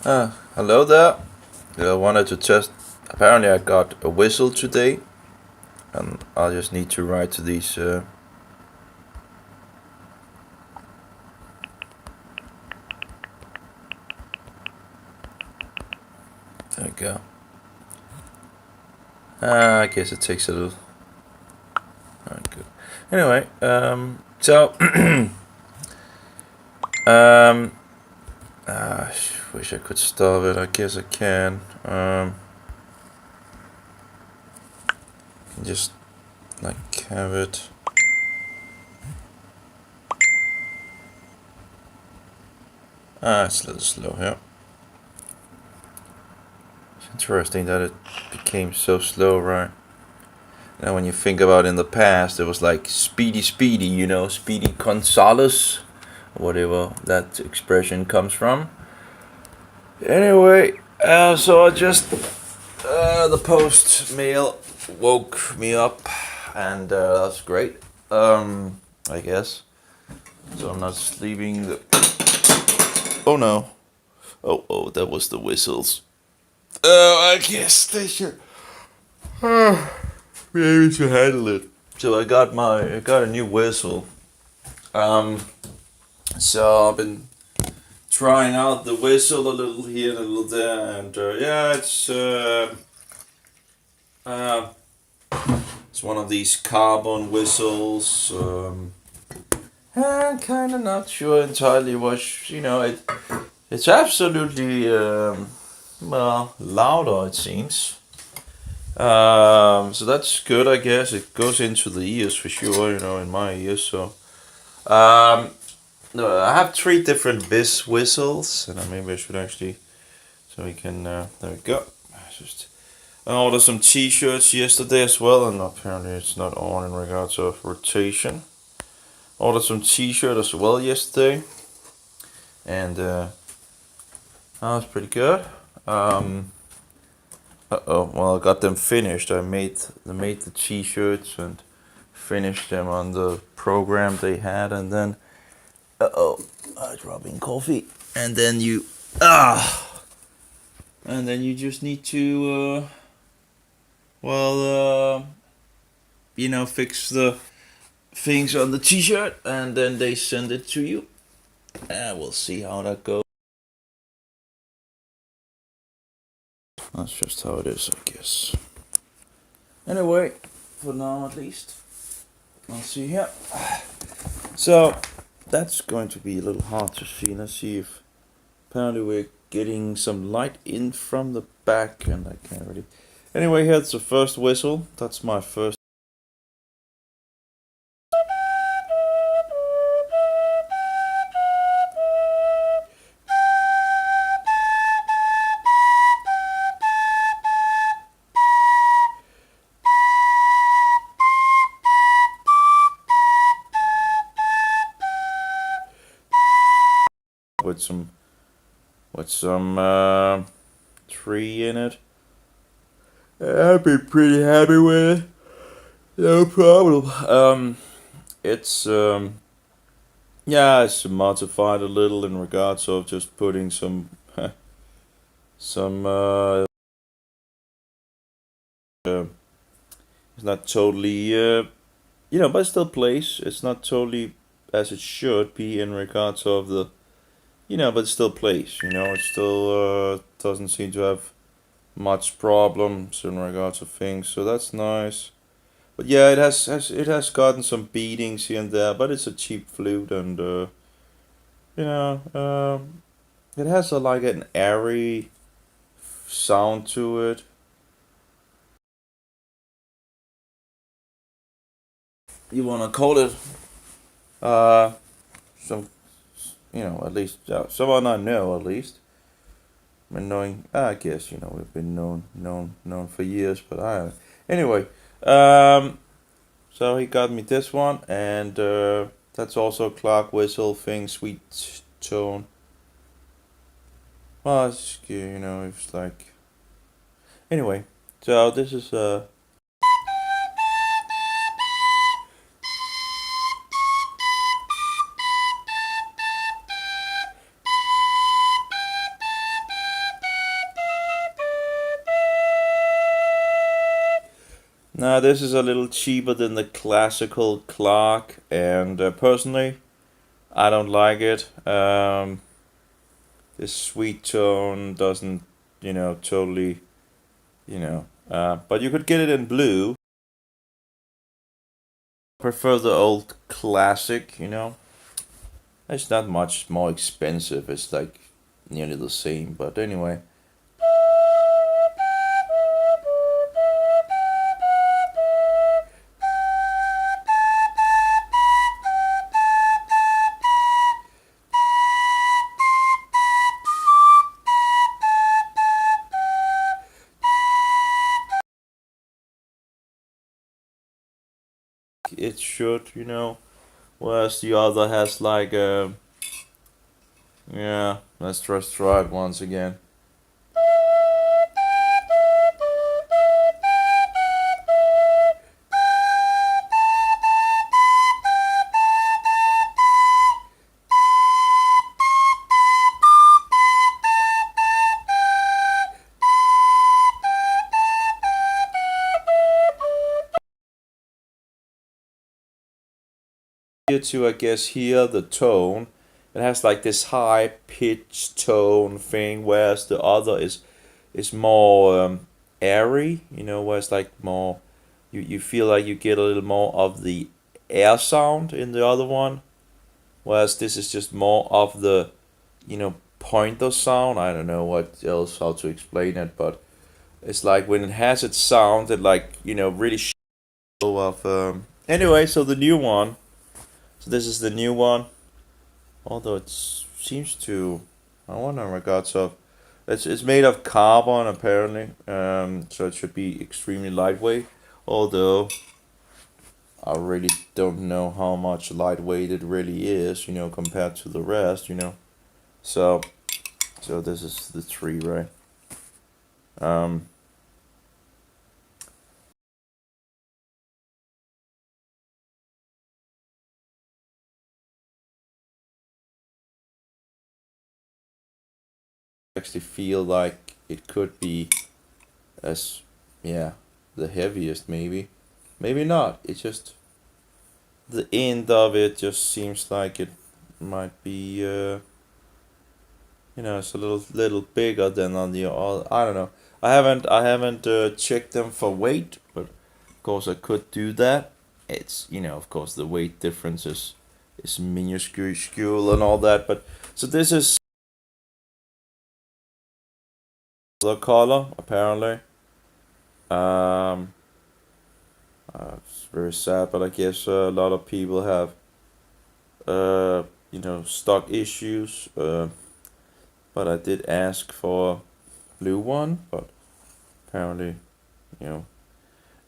Hello there. I wanted to test. Apparently, I got a whistle today, and I'll just need to write to these. There we go. I guess it takes a little. Alright, good. Anyway, um, I wish I could stop it. I guess I can. Can just like have it. It's a little slow here. It's interesting that it became so slow, right? Now, when you think about in the past, it was like speedy, Speedy Gonzales, whatever that expression comes from. Anyway, so I just the post mail woke me up, and that's great. I guess so. I'm not sleeping. Oh no! Oh, that was the whistles. I guess they should. Maybe to handle it. So I got a new whistle. Um, so I've been trying out the whistle a little here and a little there, and yeah, uh, it's one of these carbon whistles. I'm kind of not sure entirely what it's absolutely louder it seems. So that's good, I guess. It goes into the ears for sure, in my ears. So, no, I have three different whistles, and maybe I should actually, so we can. There we go. I ordered some T-shirts yesterday as well, and apparently it's not on in regards of rotation. Ordered some T-shirt as well yesterday, and that was pretty good. Well, I got them finished. I made the T-shirts and finished them on the program they had, and then I drop in coffee, and then you just need to fix the things on the T-shirt, and then they send it to you. And we'll see how that goes. That's just how it is, I guess. Anyway, for now at least, I'll see here. So that's going to be a little hard to see. Let's see if apparently we're getting some light in from the back, and I can't really. Anyway, here's the first whistle. That's my first. With some tree in it. I've been pretty happy with it. No problem. It's yeah, it's modified a little in regards of just putting some some it's not totally but it still plays. It's not totally as it should be in regards of the but it still plays. It still doesn't seem to have much problems in regards to things, so that's nice. But yeah, it has gotten some beatings here and there, but it's a cheap flute, and you know, it has like an airy sound to it. You wanna call it some, at least someone I know at least. Been knowing, I guess we've been known for years, but I anyway. Um, So he got me this one, and that's also Clark Whistle thing, sweet tone. Well, it's like anyway. So this is Now this is a little cheaper than the classical Clark, and personally, I don't like it. This sweet tone doesn't, totally, but you could get it in blue. Prefer the old classic. It's not much more expensive. It's like nearly the same, but anyway. It should. Whereas the other has like a. Yeah, let's just try it once again. Here to, I guess, hear the tone. It has like this high pitched tone thing, whereas the other is more airy. Where it's like more. You feel like you get a little more of the air sound in the other one, whereas this is just more of the pointer sound. I don't know what else how to explain it, but it's like when it has its sound, it like really show of. Anyway, so the new one. So this is the new one. Although it seems to, I wonder in regards of, it's made of carbon apparently. So it should be extremely lightweight. Although I really don't know how much lightweight it really is, compared to the rest. So so this is the tree, right? Um, 'Actually feel like it could be as, yeah, the heaviest maybe. Maybe not. It's just the end of it just seems like it might be it's a little bigger than on the all. I don't know. I haven't checked them for weight, but of course I could do that. It's of course the weight difference is minuscule and all that, but so this is the color apparently. Um, it's very sad, but I guess a lot of people have stock issues. But I did ask for blue one, but apparently, you know.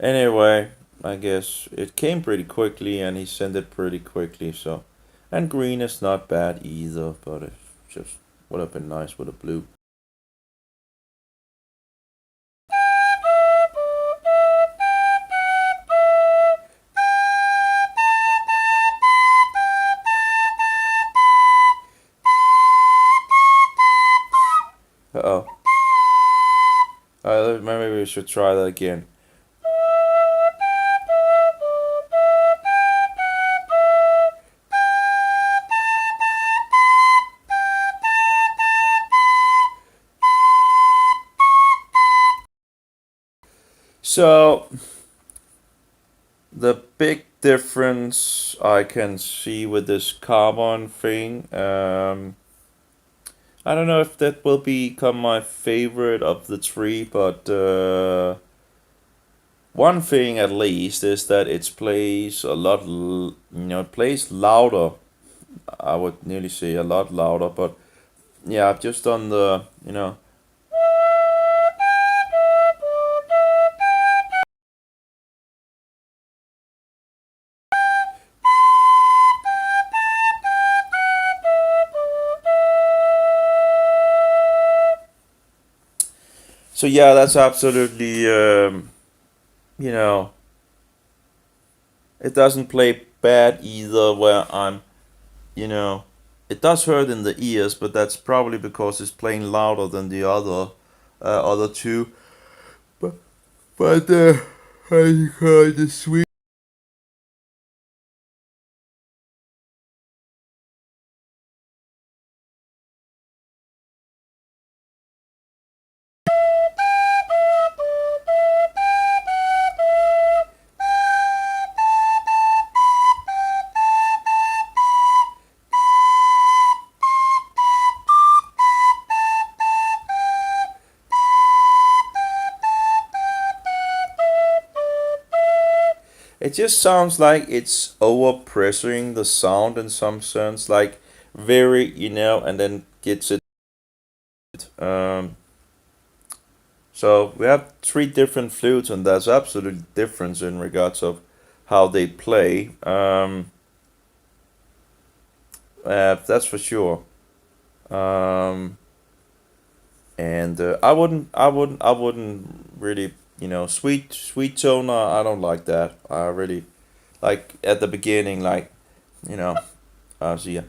Anyway, I guess it came pretty quickly and he sent it pretty quickly, so. And green is not bad either, but it just would have been nice with a blue. Uh-oh. Alright, maybe we should try that again. So, the big difference I can see with this carbon thing, I don't know if that will become my favorite of the three, but one thing at least is that it plays a lot, it plays louder. I would nearly say a lot louder, but yeah, I've just done the. So yeah, that's absolutely, you know, it doesn't play bad either. Where you know, it does hurt in the ears, but that's probably because it's playing louder than the other two. But but how you call it, the sweet. It just sounds like it's overpressuring the sound in some sense, like very, and then gets it. Um, so we have three different flutes, and there's absolute difference in regards of how they play. That's for sure. Um, and I wouldn't really, sweet tone. I don't like that. I really like at the beginning, like, you know, so yeah.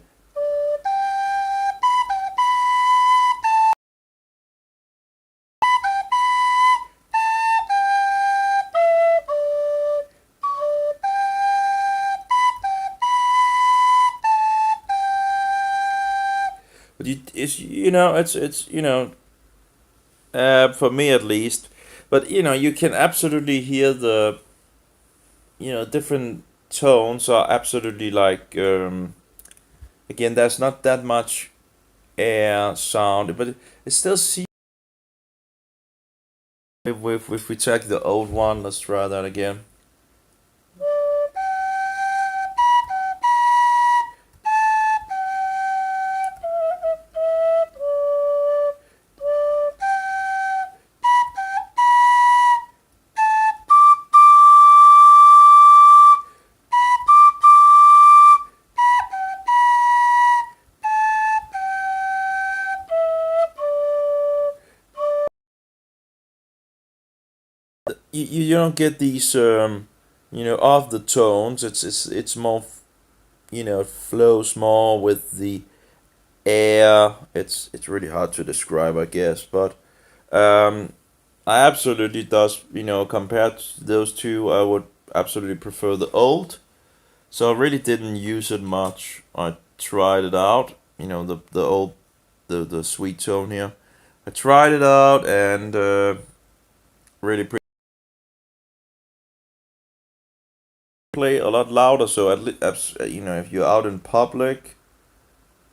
But it's for me at least. But you can absolutely hear the different tones are absolutely like again. There's not that much air sound, but it still seems. If we check the old one, let's try that again. You don't get these off the tones. It's more it flows more with the air. It's really hard to describe, I guess, but I absolutely does compared to those two, I would absolutely prefer the old. So I really didn't use it much. I tried it out, the old the sweet tone here. I tried it out and really play a lot louder. So at least if you're out in public,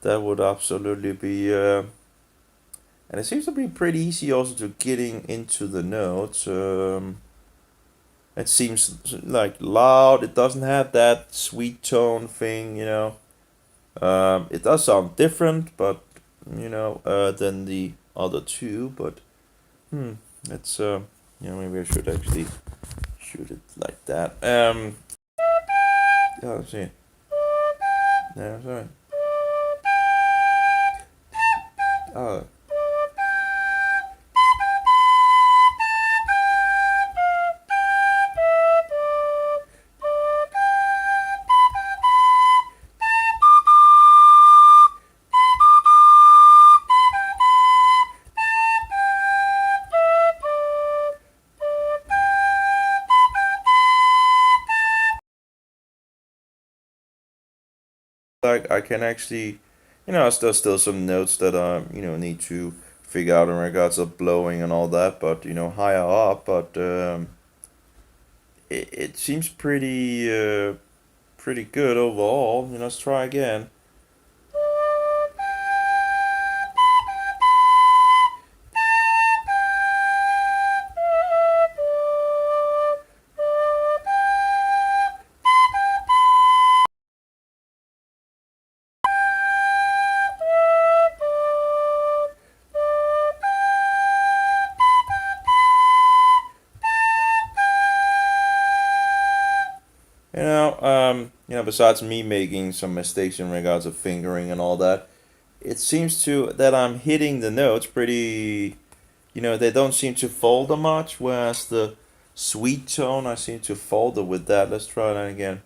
that would absolutely be. And it seems to be pretty easy also to getting into the notes. It seems like loud. It doesn't have that sweet tone thing. It does sound different, but than the other two. But it's maybe I should actually shoot it like that. Yeah, let's see. Yeah, sorry. Oh, like I can actually, there's still some notes that I need to figure out in regards of blowing and all that, but higher up, but it seems pretty good overall. Let's try again. Besides me making some mistakes in regards of fingering and all that, it seems to that I'm hitting the notes pretty. They don't seem to folder much, whereas the sweet tone I seem to folder with that. Let's try that again.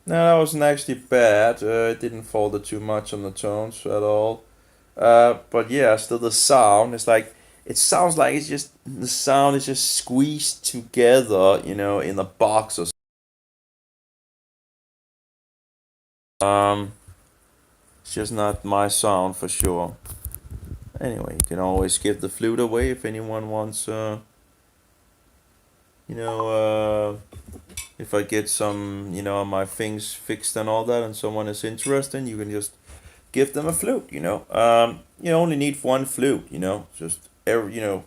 No, that wasn't actually bad. It didn't falter too much on the tones at all. But yeah, still the sound is like it sounds like it's just the sound is just squeezed together, in a box or something. It's just not my sound for sure. Anyway, you can always give the flute away if anyone wants. You know, if I get some, my things fixed and all that, and someone is interested, you can just give them a flute. You only need one flute. Just every,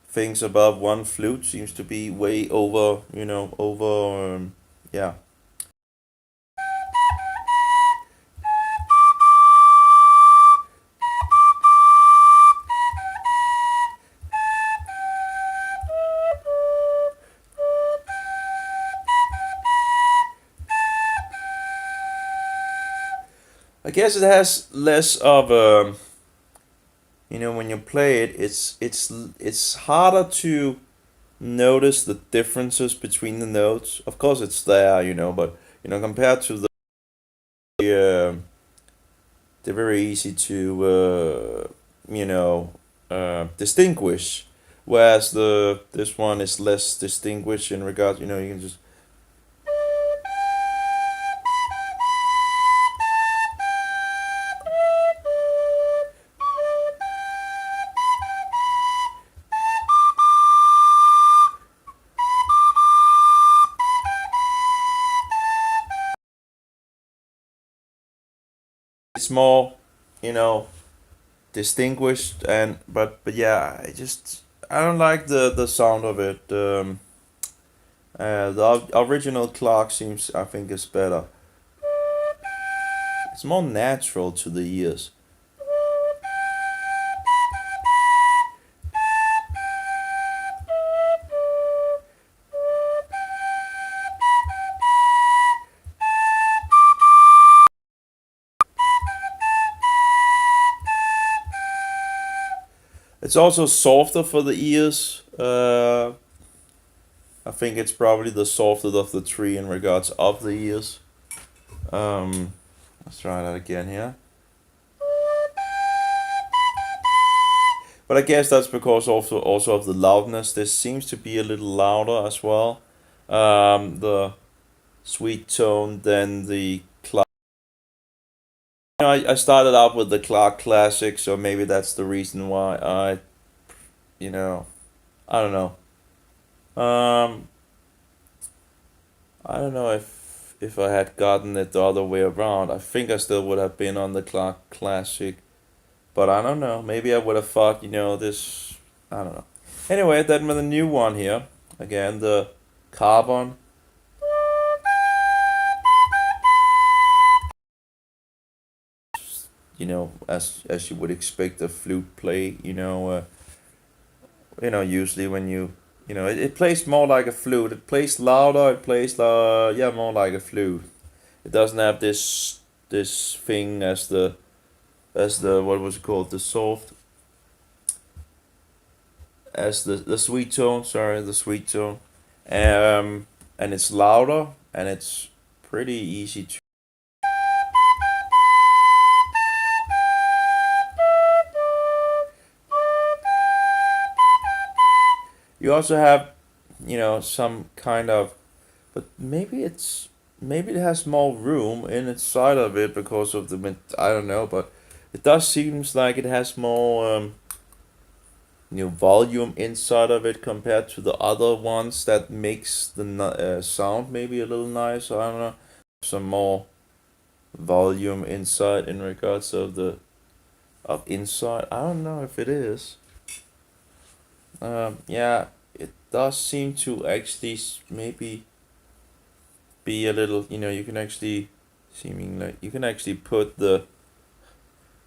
things above one flute seems to be way over. Over. Yeah. I guess it has less of a. When you play it, it's harder to notice the differences between the notes. Of course, it's there, but compared to uh, they're very easy to distinguish. Whereas the this one is less distinguished in regards, you can just it's more, you know, distinguished and but yeah, I don't like the sound of it. The original Clark seems I think is better. It's more natural to the ears. It's also softer for the ears. I think it's probably the softest of the three in regards of the ears. Um, let's try that again here. But I guess that's because also of the loudness. This seems to be a little louder as well. The sweet tone than the Clark. I started out with the Clark Classic, so maybe that's the reason why you know, I don't know. Um, I don't know if I had gotten it the other way around. I think I still would have been on the Clark Classic, but I don't know. Maybe I would have thought, this. I don't know. Anyway, then with a new one here. Again, the carbon. As you would expect a flute play. Usually when it plays more like a flute. It plays louder. It plays yeah, more like a flute. It doesn't have this thing as the what was it called, the soft, as the sweet tone. Sorry, the sweet tone. And it's louder and it's pretty easy to. You also have, some kind of, but maybe it has more room in inside of it because of I don't know, but it does seems like it has more volume inside of it compared to the other ones that makes the sound maybe a little nicer. I don't know, some more volume inside in regards of the of inside. I don't know if it is. Yeah, it does seem to actually maybe be a little. You can actually seeming like you can actually put the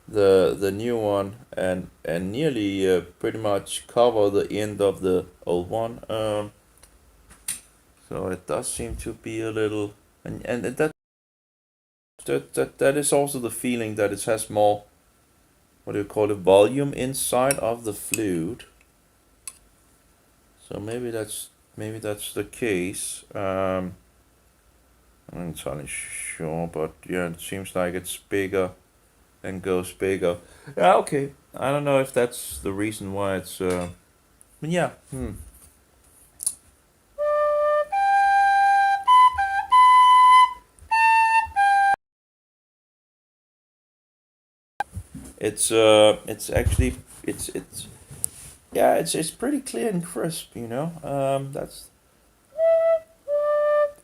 new one and nearly pretty much cover the end of the old one. So it does seem to be a little, and that is also the feeling that it has more, what do you call it, volume inside of the flute. So maybe that's the case. I'm not entirely sure, but yeah, it seems like it's bigger and goes bigger. Yeah, okay. I don't know if that's the reason why it's. But yeah. It's actually it's yeah, it's pretty clear and crisp. That's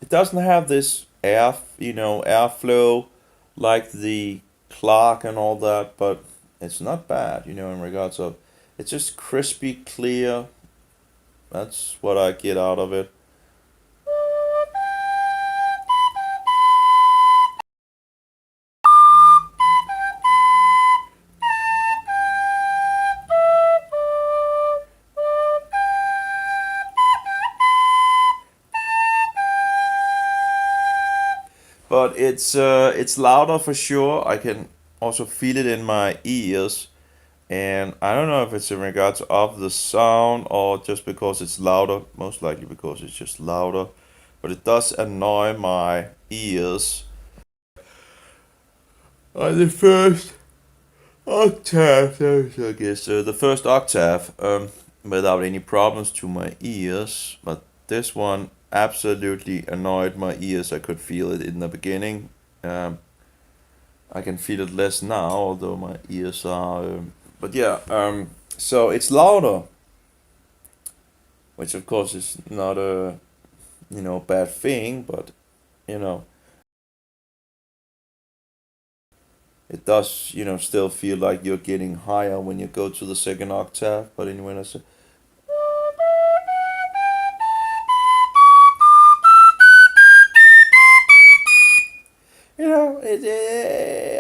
it doesn't have this airflow like the Clark and all that, but it's not bad. In regards of it's just crispy, clear. That's what I get out of it. But it's louder for sure. I can also feel it in my ears, and I don't know if it's in regards of the sound or just because it's louder. Most likely because it's just louder, but it does annoy my ears. On the first octave, I guess the first octave, without any problems to my ears, but this one absolutely annoyed my ears. I could feel it in the beginning. Um, I can feel it less now, although my ears are. But yeah, so it's louder, which of course is not a bad thing, but you know it does still feel like you're getting higher when you go to the second octave. But anyway, that's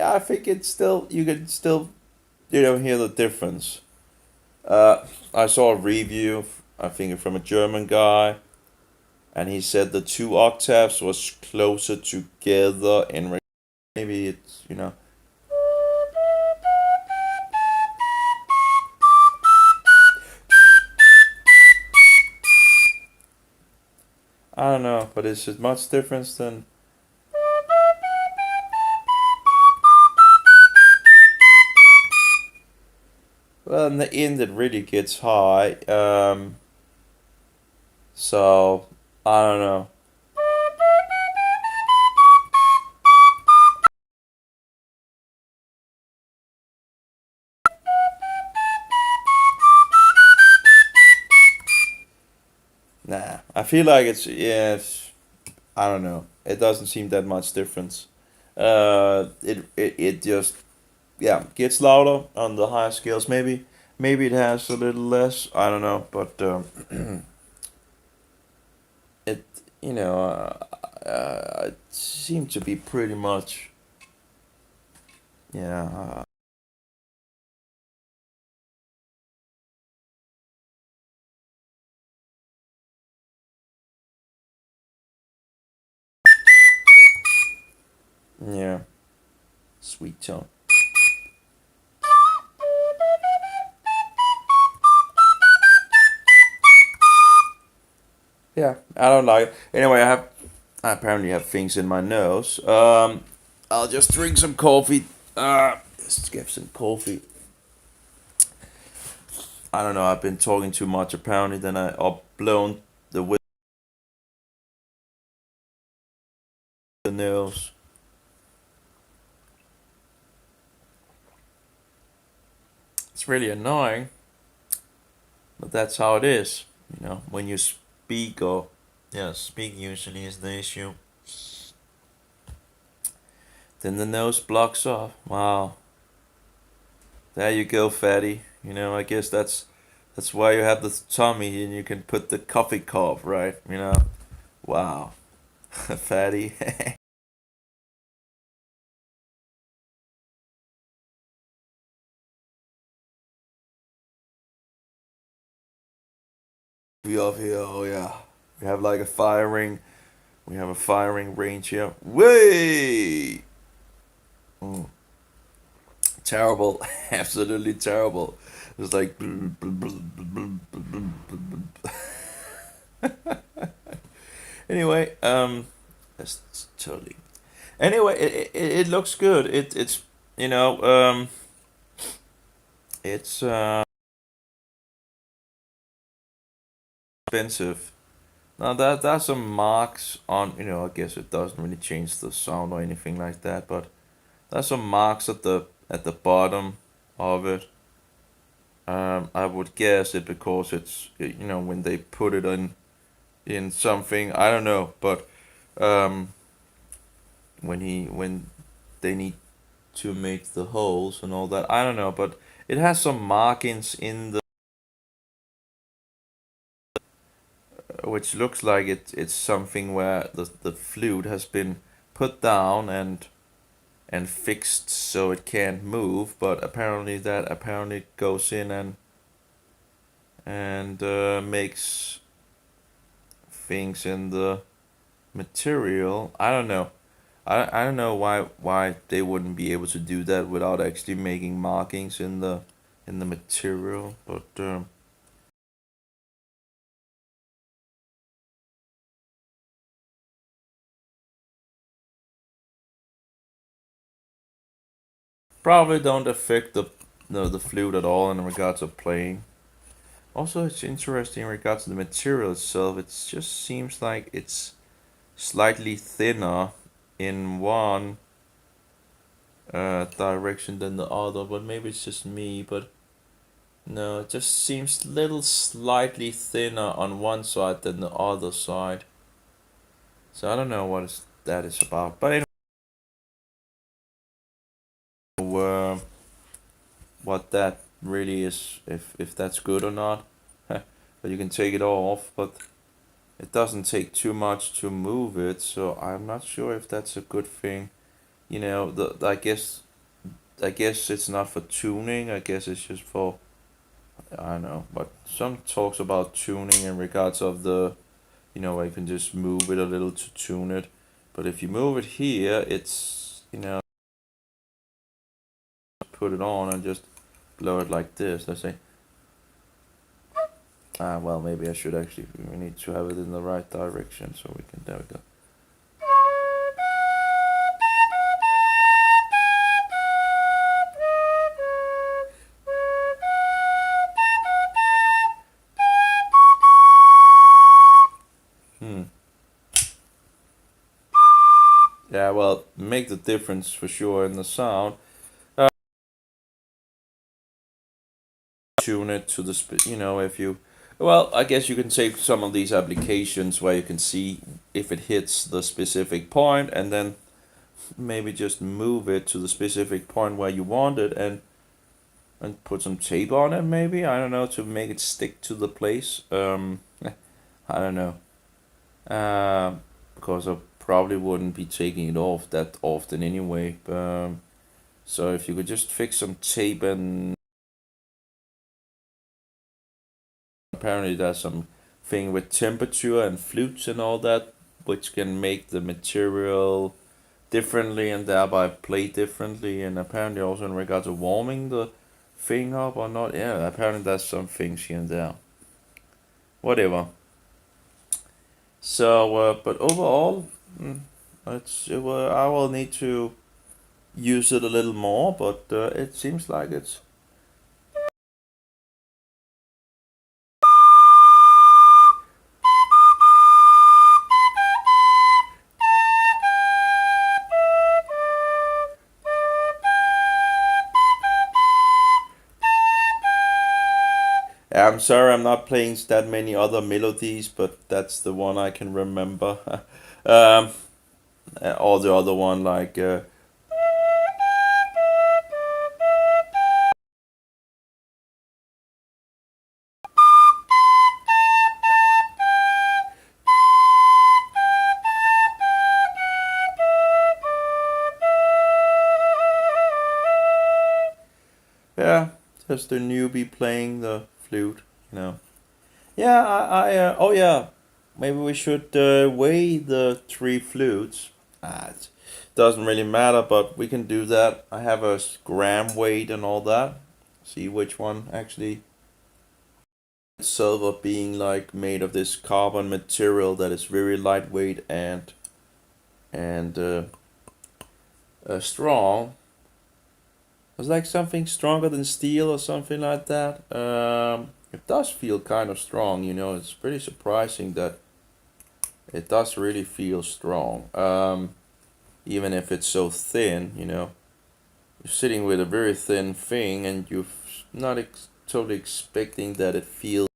I think it's still you can still hear the difference. I saw a review, I think from a German guy, and he said the two octaves was closer together in maybe it's I don't know, but is it much difference than well in the end it really gets high. So I don't know. Nah, I feel like it's yeah. I don't know. It doesn't seem that much difference. It just yeah gets louder on the higher scales. Maybe it has a little less. I don't know, but it it seemed to be pretty much yeah yeah sweet tone. Yeah, I don't like it. Anyway, I apparently have things in my nose. I'll just drink some coffee. Just get some coffee. I don't know. I've been talking too much apparently. Then I blown the nose. It's really annoying, but that's how it is. When you speak or yeah, speak usually is the issue. Then the nose blocks off. Wow, there you go, fatty. I guess that's why you have the tummy and you can put the coffee cup, right? Wow, fatty. We off here. Oh yeah, we have like a firing. We have a firing range here. Way. Mm, terrible, absolutely terrible. It's like. Anyway, That's totally. Anyway, it looks good. It's you know it's expensive. Now there's some marks on, I guess it doesn't really change the sound or anything like that, but there's some marks at the bottom of it. I would guess it because it's, when they put it in something, I don't know, but um when they need to make the holes and all that, I don't know, but it has some markings in the, which looks like it's something where the flute has been put down and fixed so it can't move, but apparently goes in and makes things in the material. I don't know. I don't know why they wouldn't be able to do that without actually making markings in the material, but probably don't affect the flute at all in regards of playing. Also, it's interesting in regards to the material itself. It just seems like it's slightly thinner in one direction than the other, but maybe it's just me. But no, it just seems little slightly thinner on one side than the other side. So I don't know that is about. But anyway, what that really is, if that's good or not. But you can take it off, but it doesn't take too much to move it, so I'm not sure if that's a good thing. I guess it's not for tuning. I guess it's just for, I don't know. But some talks about tuning in regards of the, where you can just move it a little to tune it. But if you move it here, it's, put it on and just blow it like this. Let's say. Well, maybe I should actually. We need to have it in the right direction so we can. There we go. Hmm. Yeah, well, make the difference for sure in the sound. Tune it to the if you, well, I guess you can take some of these applications where you can see if it hits the specific point, and then maybe just move it to the specific point where you want it, and put some tape on it, maybe, I don't know, to make it stick to the place. I don't know. Because I probably wouldn't be taking it off that often anyway. So if you could just fix some tape, and apparently there's some thing with temperature and flutes and all that, which can make the material differently and thereby play differently, and apparently also in regards to warming the thing up or not. Yeah, apparently there's some things here and there. Whatever. So, but overall, I will need to use it a little more, but it seems like it's. I'm sorry, I'm not playing that many other melodies, but that's the one I can remember. um, or the other one, like. Yeah, just a newbie playing the flute. Yeah, oh yeah, maybe we should weigh the three flutes. It doesn't really matter, but we can do that. I have a gram weight and all that. See which one actually. Silver being like made of this carbon material that is very lightweight and and strong. It's like something stronger than steel or something like that. It does feel kind of strong, you know. It's pretty surprising that it does really feel strong. Even if it's so thin, you know. You're sitting with a very thin thing and you're not totally expecting that it feels.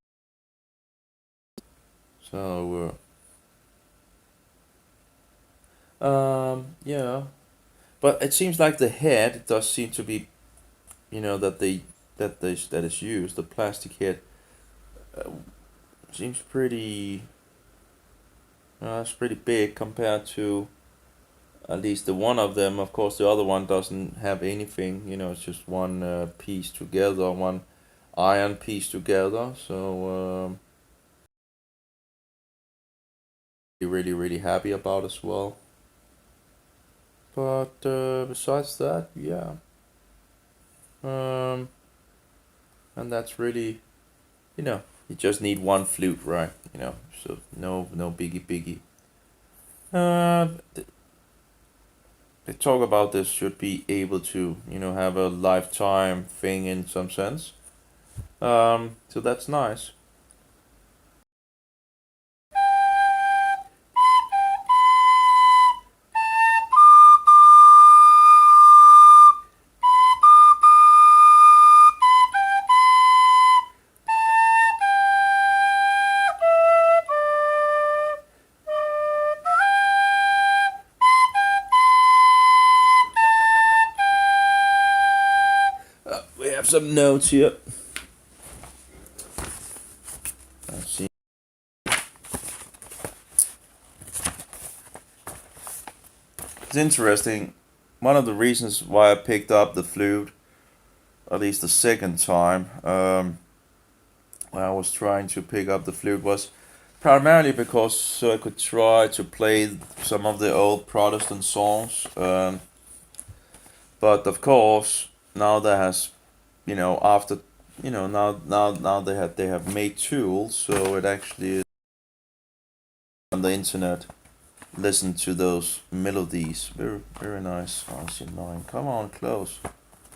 So, yeah. But it seems like the head does seem to be, you know, that is used. The plastic head uh, seems pretty. It's pretty big compared to at least the one of them. Of course, the other one doesn't have anything. You know, it's just one piece together, one iron piece together. So really really happy about as well. But besides that, yeah. Um, and that's really, you know, you just need one flute, right? You know, so no biggie biggie. Uh, they talk about this should be able to, you know, have a lifetime thing in some sense. So that's nice. We have some notes here. Let's see. It's interesting. One of the reasons why I picked up the flute, at least the second time, when I was trying to pick up the flute, was primarily because so I could try to play some of the old Protestant songs. But of course, now there has, you know, after, you know, now they have made tools, so it actually is on the internet. Listen to those melodies. Very very nice. RC9. Come on, close.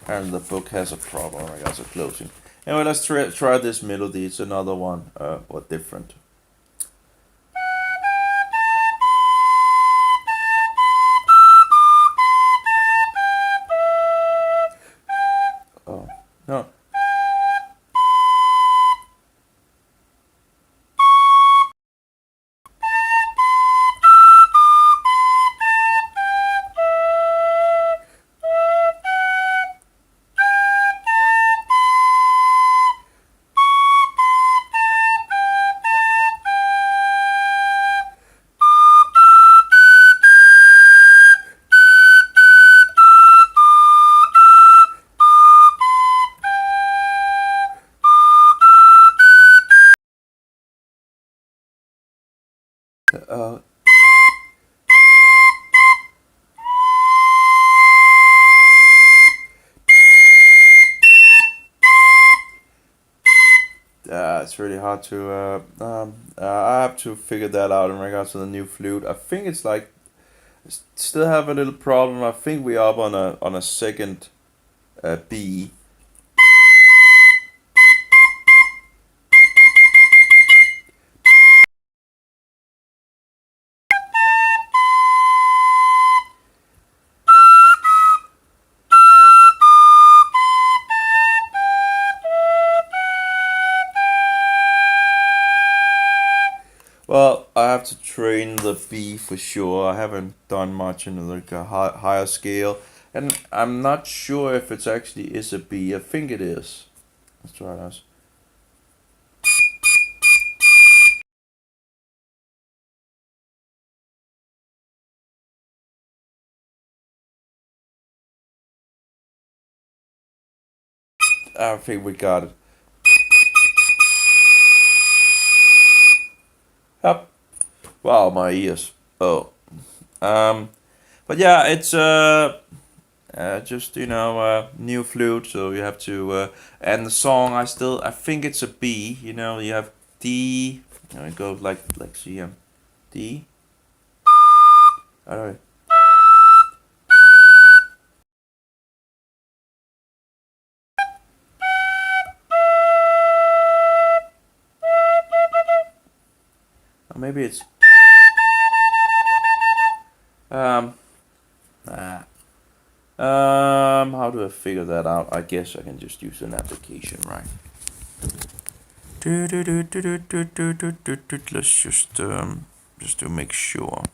And the book has a problem. I guess a closing. Anyway, let's try this melody. It's another one, but different. Oh no. Uh, it's really hard to. I have to figure that out in regards to the new flute. I think it's like still have a little problem. I think we are up on a second B. Well, I have to train the B for sure. I haven't done much in like a higher scale, and I'm not sure if it's actually is a B. I think it is. Let's try this. I think we got it. Yep. Wow, my ears. Oh. Um. But yeah, it's just you know new flute, so you have to and the song I think it's a B. You know you have D. You know, it goes like C M D. Alright. maybe it's um how do I figure that out? I guess I can just use an application, right? Let's just to make sure.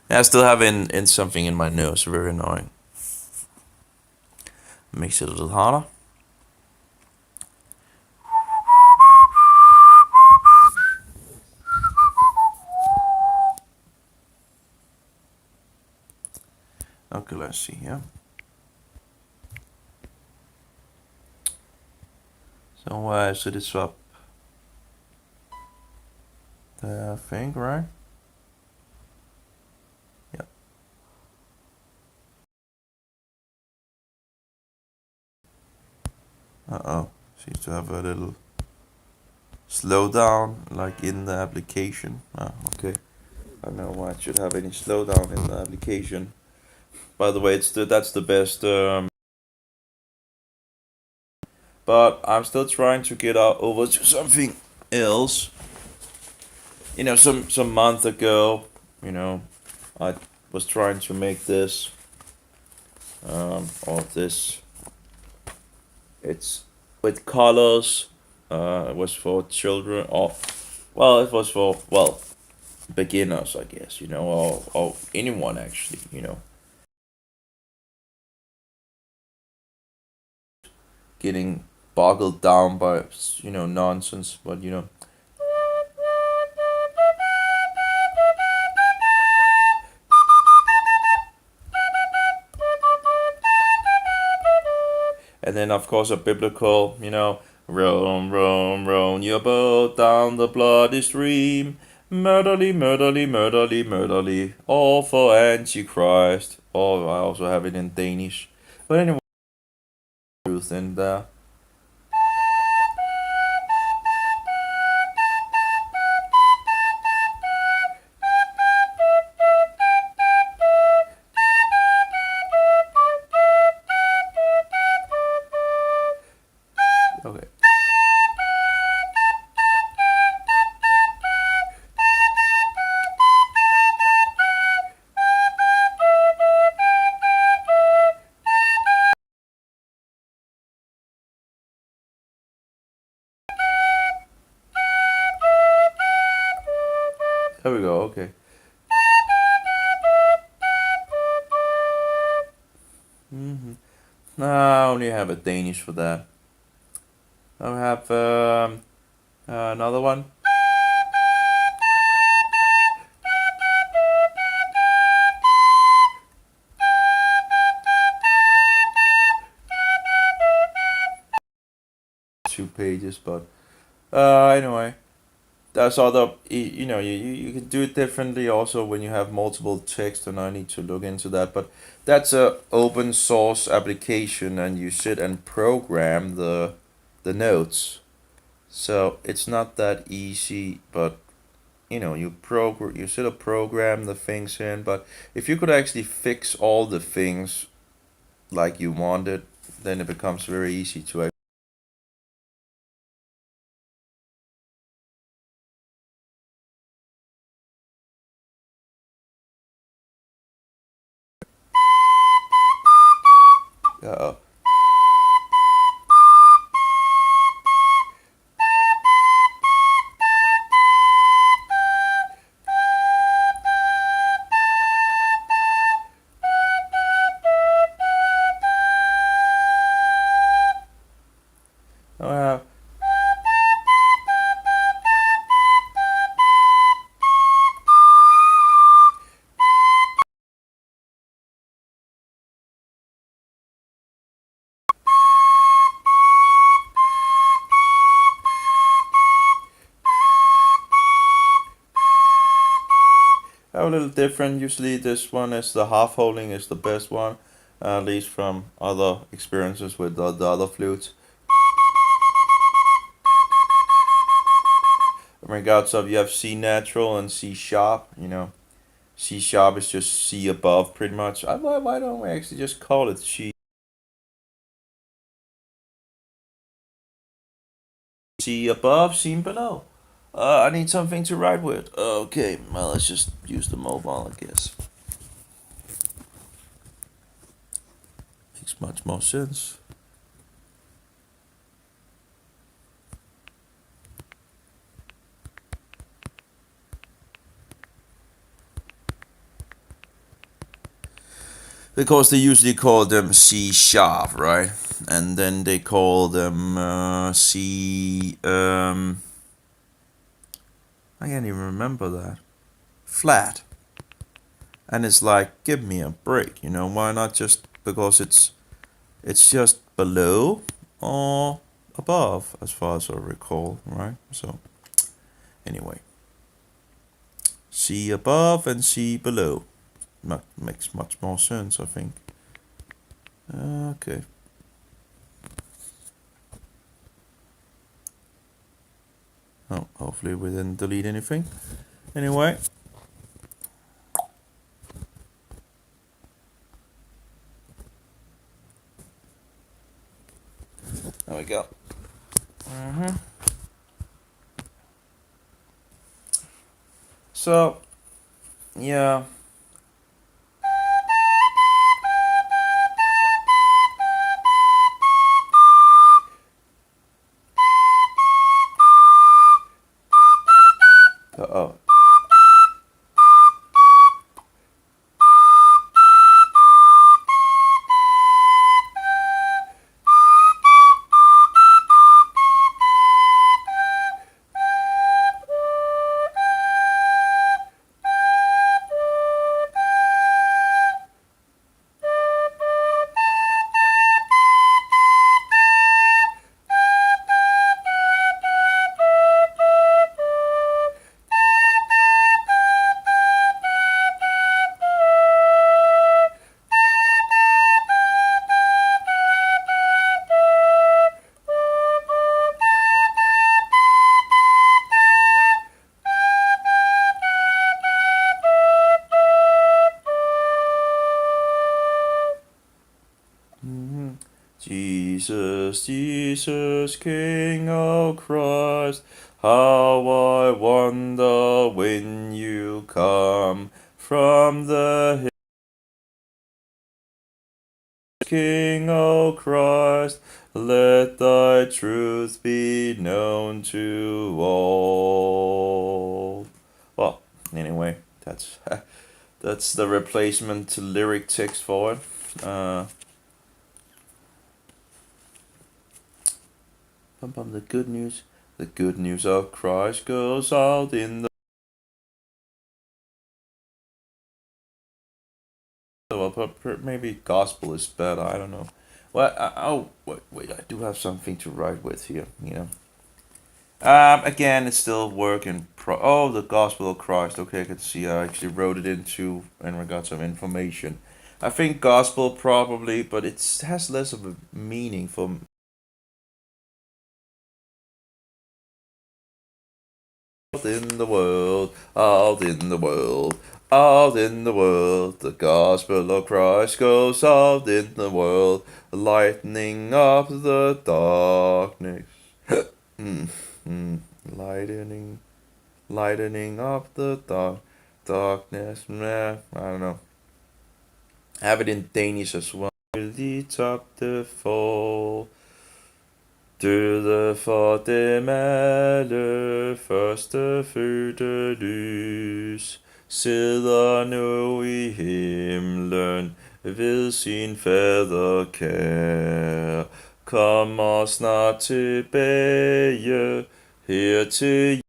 I still have in something in my nose, very annoying. Makes it a little harder. Okay, let's see here. So it's up there, I think, right? Yeah. Uh-oh. Seems to have a little slowdown, like in the application. Ah, okay. I don't know why it should have any slowdown in the application. By the way, that's the best. But I'm still trying to get out over to something else. Some month ago, I was trying to make this, or this. It's with colors. It was for children, it was for beginners, I guess. Or anyone actually. Getting boggled down by nonsense, but and then of course a biblical, roam, roam, roam your boat down the bloody stream, murderly, murderly, murderly, murderly, all for Antichrist. Oh, I also have it in Danish, but anyway, truth in there. Okay. There we go, okay. No, I only have a Danish for that. I have another one. 2 pages, but anyway, there's other you can do it differently also when you have multiple text, and I need to look into that, but that's a open source application, and you sit and program the notes, so it's not that easy, but you sit and program the things in, but if you could actually fix all the things like you wanted, then it becomes very easy to. Uh, uh, a little different. Usually, this one is the half holding is the best one, at least from other experiences with the other flutes. In regards of you have C natural and C sharp. C sharp is just C above, pretty much. Why don't we actually just call it C above, C below? I need something to write with. Okay, well, let's just use the mobile, I guess. Makes much more sense. Because they usually call them C sharp, right? And then they call them C. I can't even remember that. Flat. And it's like, give me a break, you know? Why not just because it's just below or above, as far as I recall, right? So anyway, C above and C below. Makes much more sense, I think. Okay. Oh, hopefully we didn't delete anything. Anyway. There we go. So, yeah. Uh-oh. Jesus, Jesus, King of Christ, how I wonder when you come from the hill. King of Christ, let thy truth be known to all. Well, anyway, that's the replacement to lyric text for it. The good news. The good news of Christ goes out in the. Well, maybe gospel is better. I don't know. Well, oh wait, I do have something to write with here. You know. Again, it's still work in pro. Oh, the gospel of Christ. Okay, I can see. I actually wrote it into in regards of information. I think gospel probably, but it has less of a meaning for out in the world, out in the world, out in the world. The gospel of Christ goes out in the world, lightening up the darkness. Lightening, lightening up the darkness. Meh, I don't know. I have it in Danish as well. Leads up the fall. Døde for dem alle, første fødte lys, sidder nu i himlen ved sin fader kær, kommer snart tilbage her til.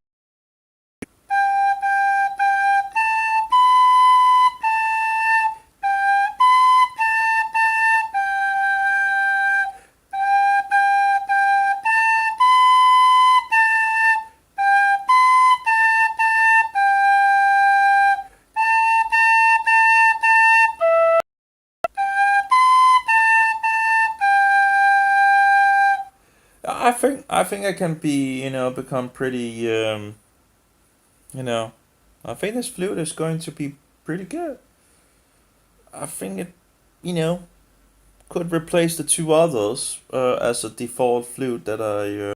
I think I can be, become pretty, you know, I think this flute is going to be pretty good. I think it, you know, could replace the two others as a default flute that I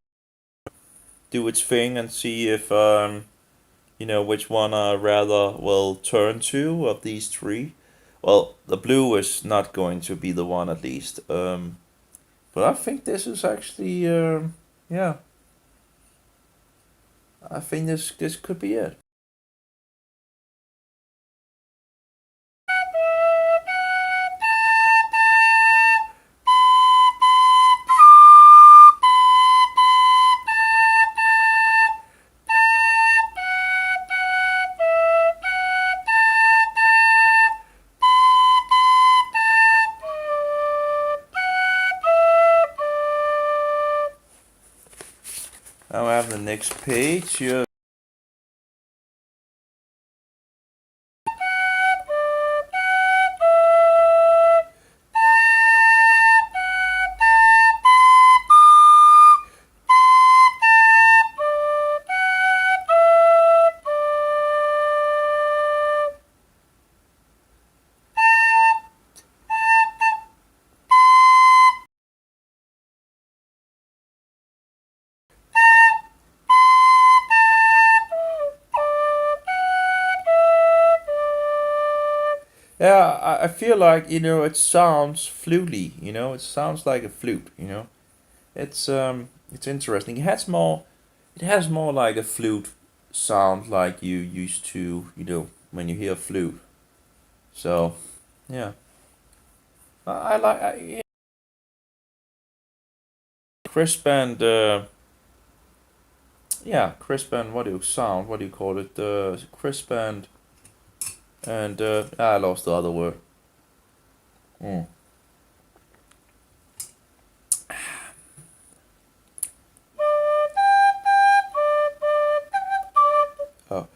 do its thing and see if which one I rather will turn to of these three. Well, the blue is not going to be the one at least. But I think this is actually yeah. I think this could be it. Now I have the next page here. Yeah, I feel like it sounds flutey. It sounds like a flute. It's interesting. It has more like a flute sound like you used to when you hear flute. So yeah, I like yeah, crisp and yeah, crisp and what do you call it? Crisp and I lost the other word. Mm. Oh.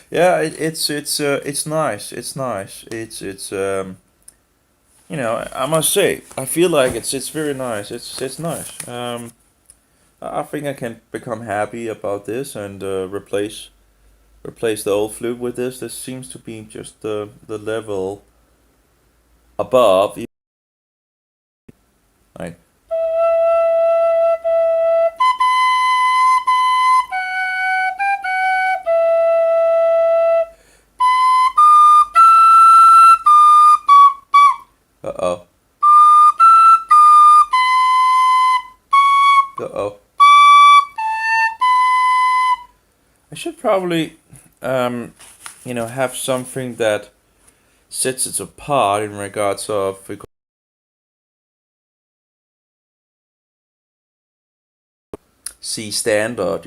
Yeah, it's nice. It's nice. I must say, I feel like it's very nice. It's nice. I think I can become happy about this and replace the old flute with this. This seems to be just the level above. Right. Uh oh. Uh oh. I should probably have something that sets it apart in regards of C standard,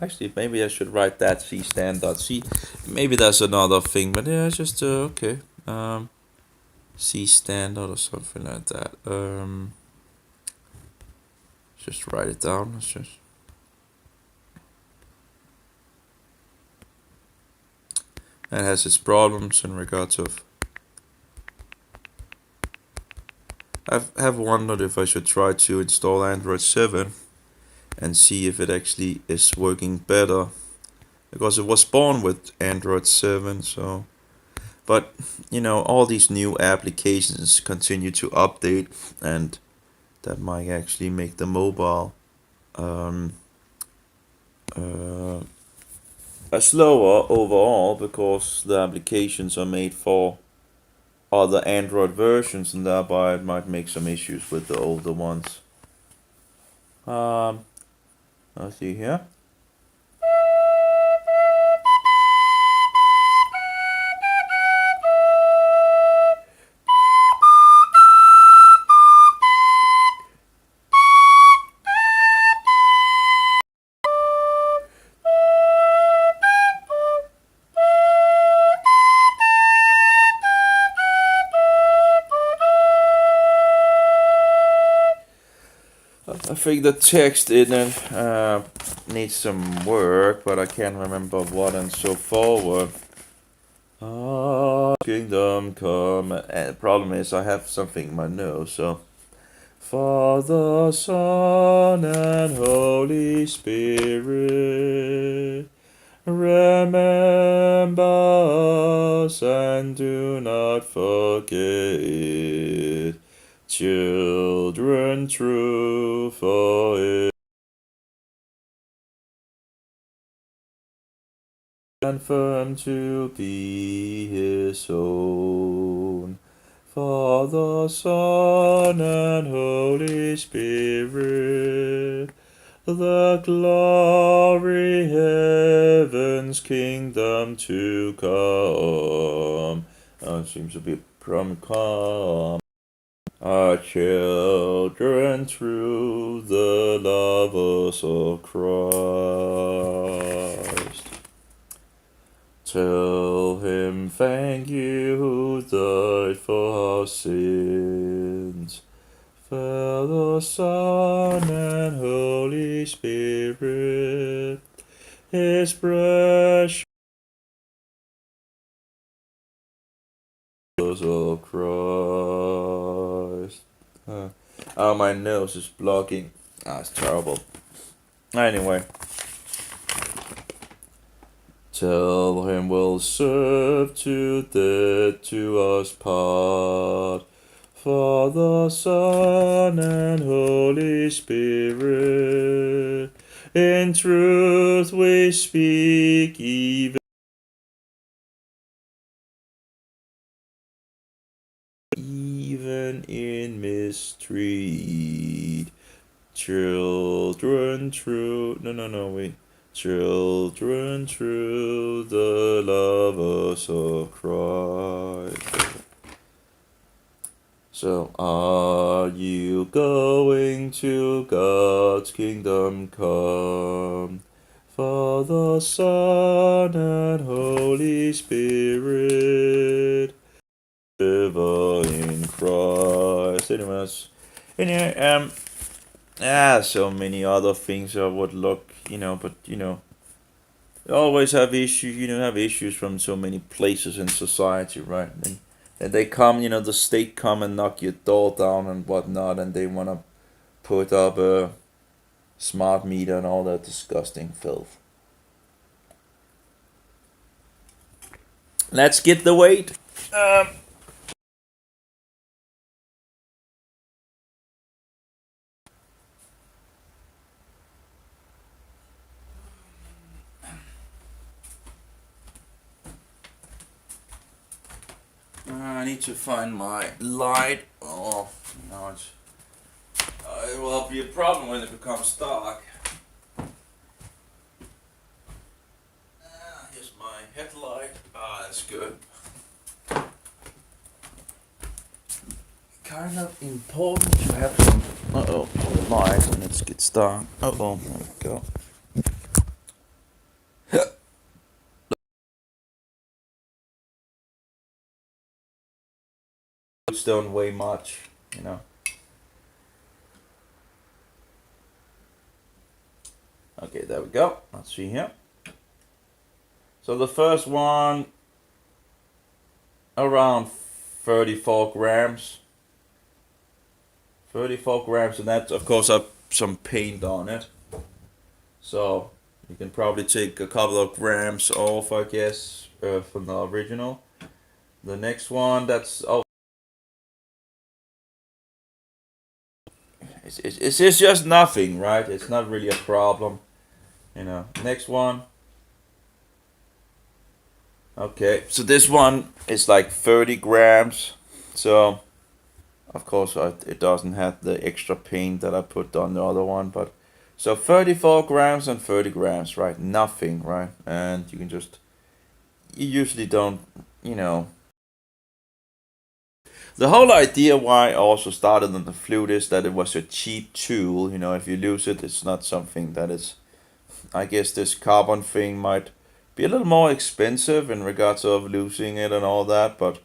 actually, maybe I should write that C standard. C, maybe that's another thing, but yeah, just okay. C standard or something like that. Just write it down. Let's just. It has its problems in regards of. I have wondered if I should try to install Android 7 and see if it actually is working better, because it was born with Android 7. So but all these new applications continue to update, and that might actually make the mobile um, uh, slower overall, because the applications are made for other Android versions, and thereby it might make some issues with the older ones. Let's see here. I think the text in it needs some work, but I can't remember what and so forward. Kingdom come. And the problem is I have something in my nose, so. Father, Son, and Holy Spirit, remember us and do not forget. Children true for it. And firm to be his own. Father, Son, and Holy Spirit, the glory heaven's kingdom to come. Seems to be a come. Our children through the lovers of Christ. Tell him thank you who died for our sins. Father, Son, and Holy Spirit, his precious of Christ. Oh, my nose is blocking. It's terrible. Anyway. Tell him we'll serve to death to us part. Father, Son, and Holy Spirit, in truth we speak even in mystery. Children true. No, wait. Children true, the lovers of Christ. So, are you going to God's kingdom come? Father, Son, and Holy Spirit, ever in Christ. Anyway, so many other things I would look, but you always have issues from so many places in society, right? And they come, the state come and knock your door down and whatnot, and they want to put up a smart meter and all that disgusting filth. Let's get the weight. I need to find my light. Oh, no, it will be a problem when it becomes dark. Here's my headlight. That's good. Kind of important to have some light when it gets dark. There we go. Don't weigh much, Okay, there we go. Let's see here. So the first one, around 34 grams. 34 grams, and that, of course, have some paint on it. So you can probably take a couple of grams off, I guess, from the original. The next one, that's it's just nothing, right? It's not really a problem, Next one. Okay, so this one is like 30 grams. So, of course, it doesn't have the extra paint that I put on the other one, but so 34 grams and 30 grams, right? Nothing, right? And you usually don't, The whole idea why I also started on the flute is that it was a cheap tool. If you lose it, it's not something that is. I guess this carbon thing might be a little more expensive in regards of losing it and all that, but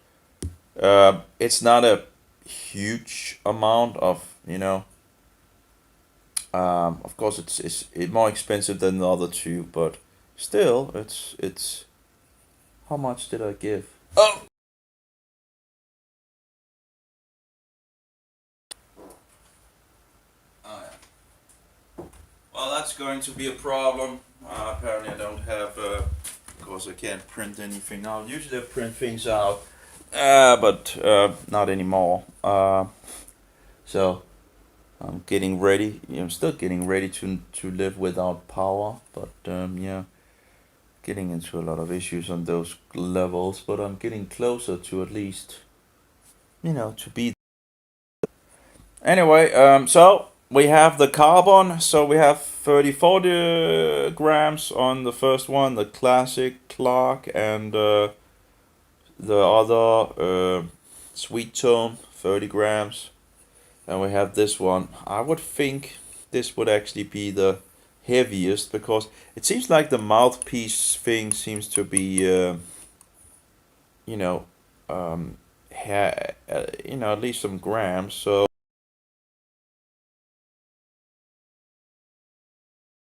it's not a huge amount of. Of course, it's more expensive than the other two, but still, it's How much did I give? Oh! Oh yeah. Well, that's going to be a problem. Apparently, I don't have. Of course, I can't print anything out. Usually, I print things out, but not anymore. So I'm getting ready. I'm still getting ready to live without power, but yeah, getting into a lot of issues on those levels. But I'm getting closer to at least, to be. Anyway, so we have the carbon. So we have 40 grams on the first one, the classic Clark, and the other sweet tone, 30 grams. And we have this one. I would think this would actually be the heaviest because it seems like the mouthpiece thing seems to be, you know, at least some grams. So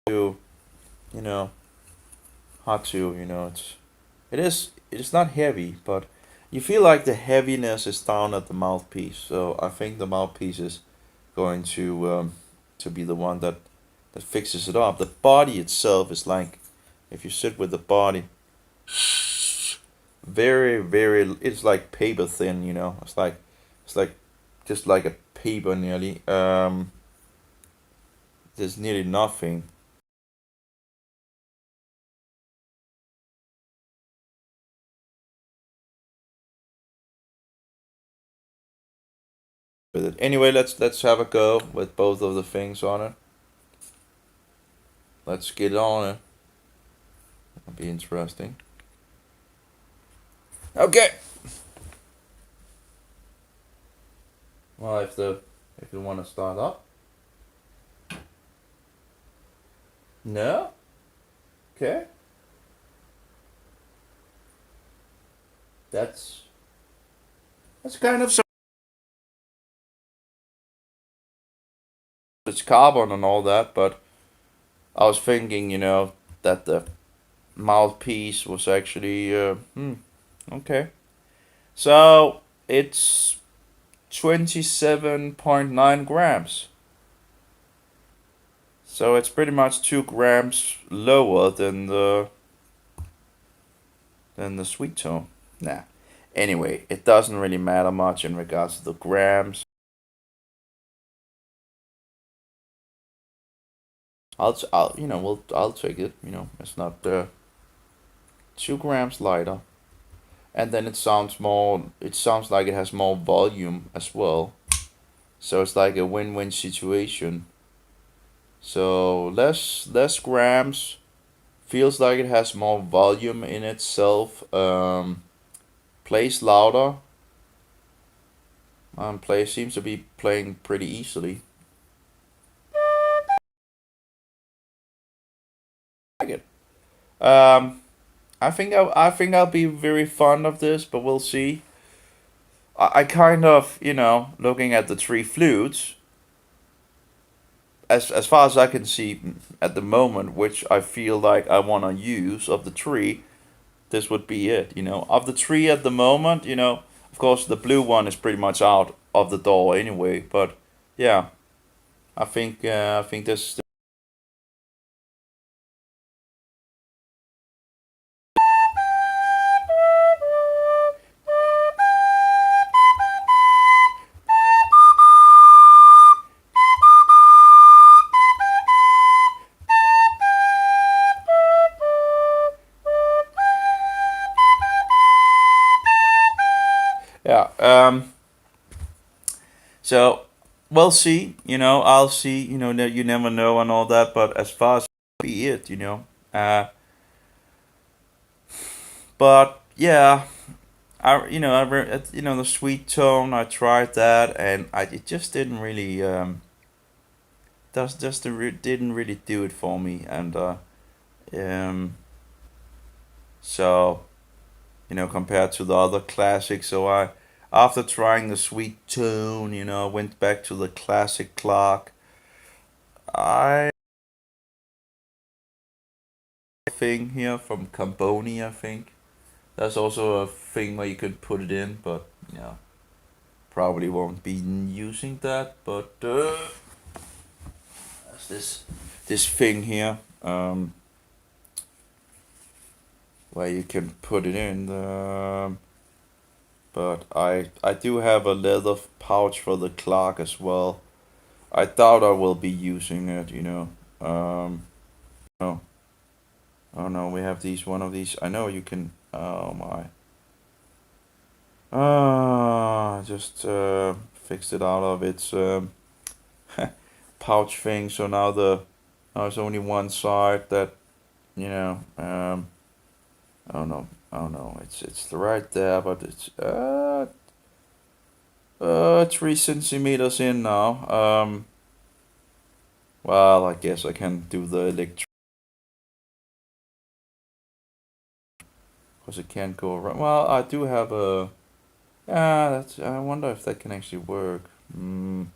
you know, hard to, it's not heavy, but you feel like the heaviness is down at the mouthpiece. So I think the mouthpiece is going to be the one that fixes it up. The body itself is like, if you sit with the body, very very, it's like paper thin. It's like just like a paper nearly. There's nearly nothing with it. Anyway, let's have a go with both of the things on it. Let's get on it. It'll be interesting. Okay. Well, if you want to start up. No. Okay. That's kind of, so it's carbon and all that, but I was thinking, that the mouthpiece was actually okay. So it's 27.9 grams. So it's pretty much 2 grams lower than the sweet tone. Nah. Anyway, it doesn't really matter much in regards to the grams. I'll take it. It's not 2 grams lighter, and then it sounds more. It sounds like it has more volume as well. So it's like a win-win situation. So less grams, feels like it has more volume in itself. Plays louder. Seems to be playing pretty easily. I like it. I think I'll be very fond of this, but we'll see. I kind of, looking at the three flutes, as far as I can see at the moment, which I feel like I want to use of the three, this would be it. Of the three at the moment, of course the blue one is pretty much out of the door anyway. But yeah, I think this. Yeah. So we'll see. I'll see. You never know and all that. But as far as be it. But yeah, the sweet tone. I tried that, and it just didn't really didn't really do it for me. And um, so compared to the other classics, so I after trying the sweet tone, I went back to the classic Clark. I thing here from Camboni, I think. There's also a thing where you could put it in, but yeah, probably won't be using that. But there's this thing here where you can put it in. But I do have a leather pouch for the clock as well. I doubt I will be using it, you know. No. Oh no, we have these, one of these. I know you can, oh my. Just fixed it out of its pouch thing. So now there's only one side that, you know, oh no, oh no, it's right there, but it's 3 centimeters in now. Well, I guess I can do the electric, because it can't go around. Well, I do have a, yeah, that's, I wonder if that can actually work. In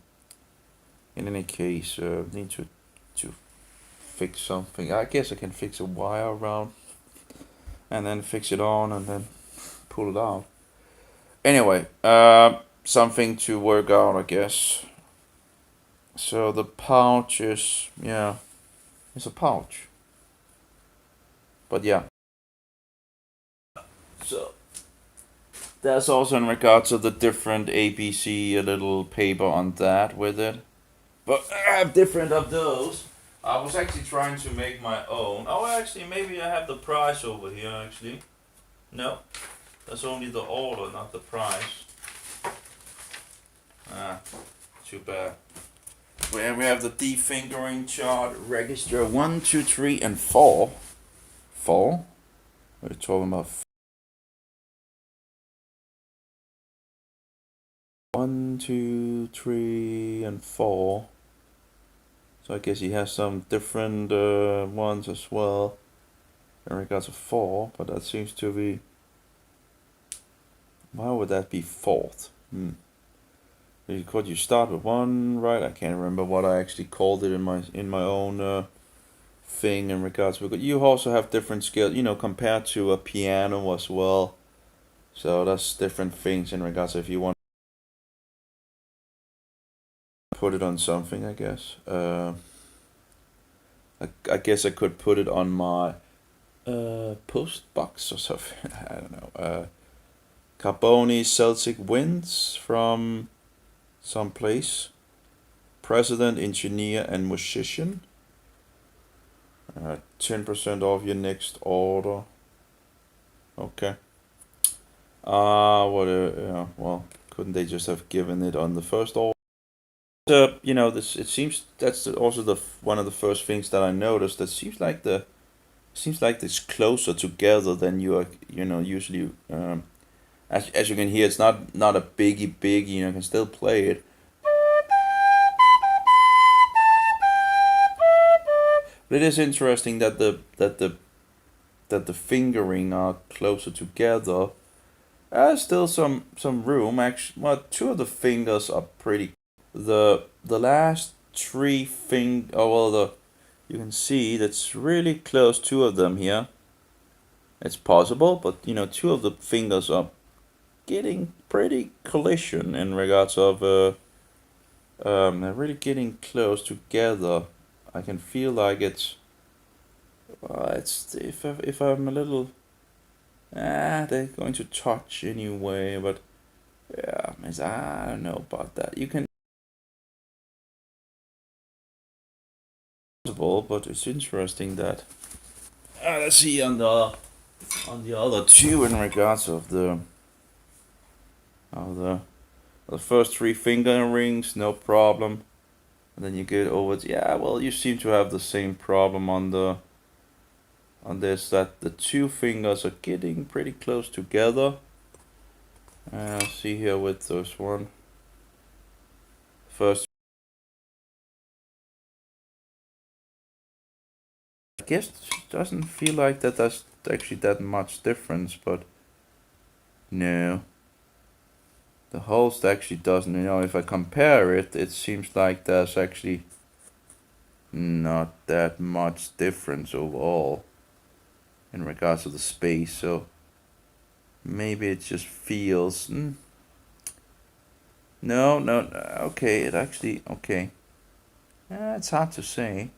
any case, need to fix something. I guess I can fix a wire around and then fix it on and then pull it out. Anyway, something to work out, I guess. So the pouch is, yeah, it's a pouch. But yeah. So there's also in regards to the different ABC, a little paper on that with it. But I have different of those. I was actually trying to make my own. Oh, actually, maybe I have the price over here, actually. No, that's only the order, not the price. Ah, too bad. Where we have the defingering chart register 1, 2, 3, and 4. 4? We're talking about 1, 2, 3, and 4. So I guess he has some different ones as well in regards to 4, but that seems to be. Why would that be 4th? Could you start with 1, right? I can't remember what I actually called it in my own thing in regards to. You also have different scales, you know, compared to a piano as well. So that's different things in regards to if you want to put it on something, I guess. I guess I could put it on my post box or something. I don't know. Carboni Celtic Winds from someplace. President, engineer, and musician. 10% off your next order. Okay. Yeah, well, couldn't they just have given it on the first order? You know, this, it seems that's also the one of the first things that I noticed. That seems like it's closer together than you are, you know, usually. As you can hear, it's not a biggie, you know, you can still play it. But it is interesting that the fingering are closer together. Still some room. Actually, well, 2 of the fingers are pretty. The last 3 oh well, you can see that's really close. 2 of them here. It's possible, but you know, 2 of the fingers are getting pretty collision in regards of they're really getting close together. I can feel like it's if I'm a little they're going to touch anyway, but yeah, I don't know about that. You can possible, but it's interesting that let's see on the other 2 in regards of the first 3 finger rings, no problem. And then you get over to, yeah, well, you seem to have the same problem on this, that the 2 fingers are getting pretty close together. See here with this one. First, I guess it doesn't feel like that there's actually that much difference, but no. The host actually doesn't, you know, if I compare it, it seems like there's actually not that much difference overall in regards to the space. So Maybe it just feels. No, no. Okay, it actually. Okay. It's hard to say.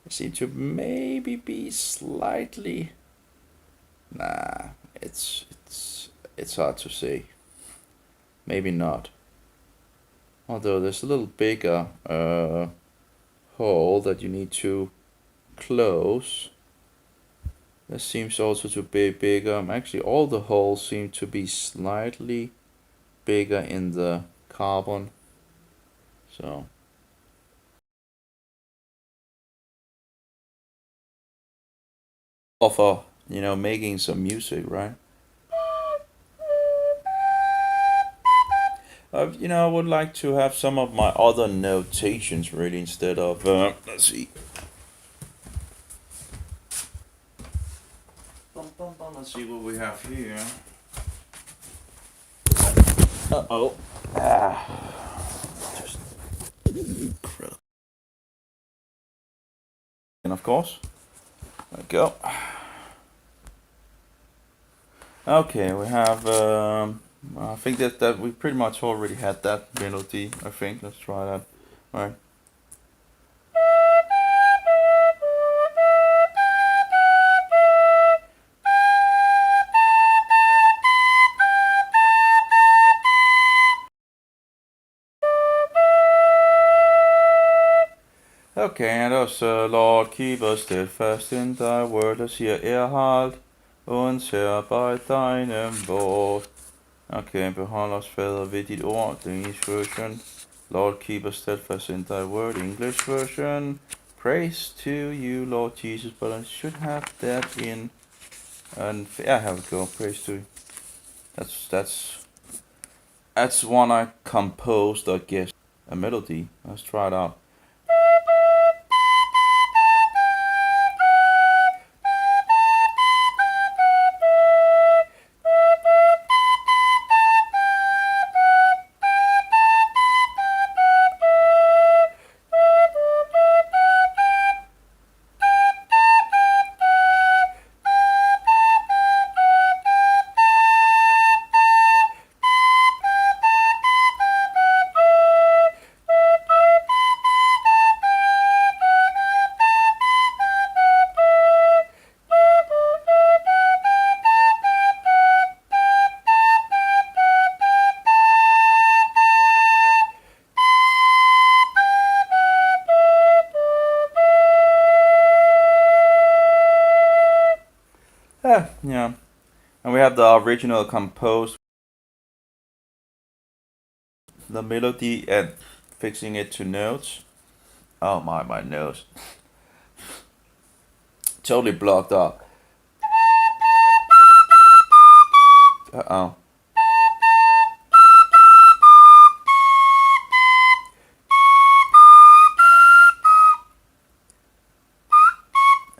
It seems to maybe be slightly. Nah, it's hard to say. Maybe not. Although there's a little bigger hole that you need to close. This seems also to be bigger. Actually, all the holes seem to be slightly bigger in the carbon. So. For making some music, right? I would like to have some of my other notations ready instead of let's see. Let's see what we have here. Uh-oh. Just incredible. And of course, there we go. Okay, we have. I think that we pretty much already had that melody. I think. Let's try that. All right. Okay, and also, Lord, keep us steadfast in thy word, as hier erhalt uns her bei deinem Wort. Okay, behold os, Fader, ved dit ord, the English version. Lord, keep us steadfast in thy word, English version. Praise to you, Lord Jesus, but I should have that in, and yeah, have it go, praise to you. That's one I composed, I guess, a melody. Let's try it out. Yeah. And we have the original composed, the melody, and fixing it to notes. Oh my nose. Totally blocked up. Uh-oh.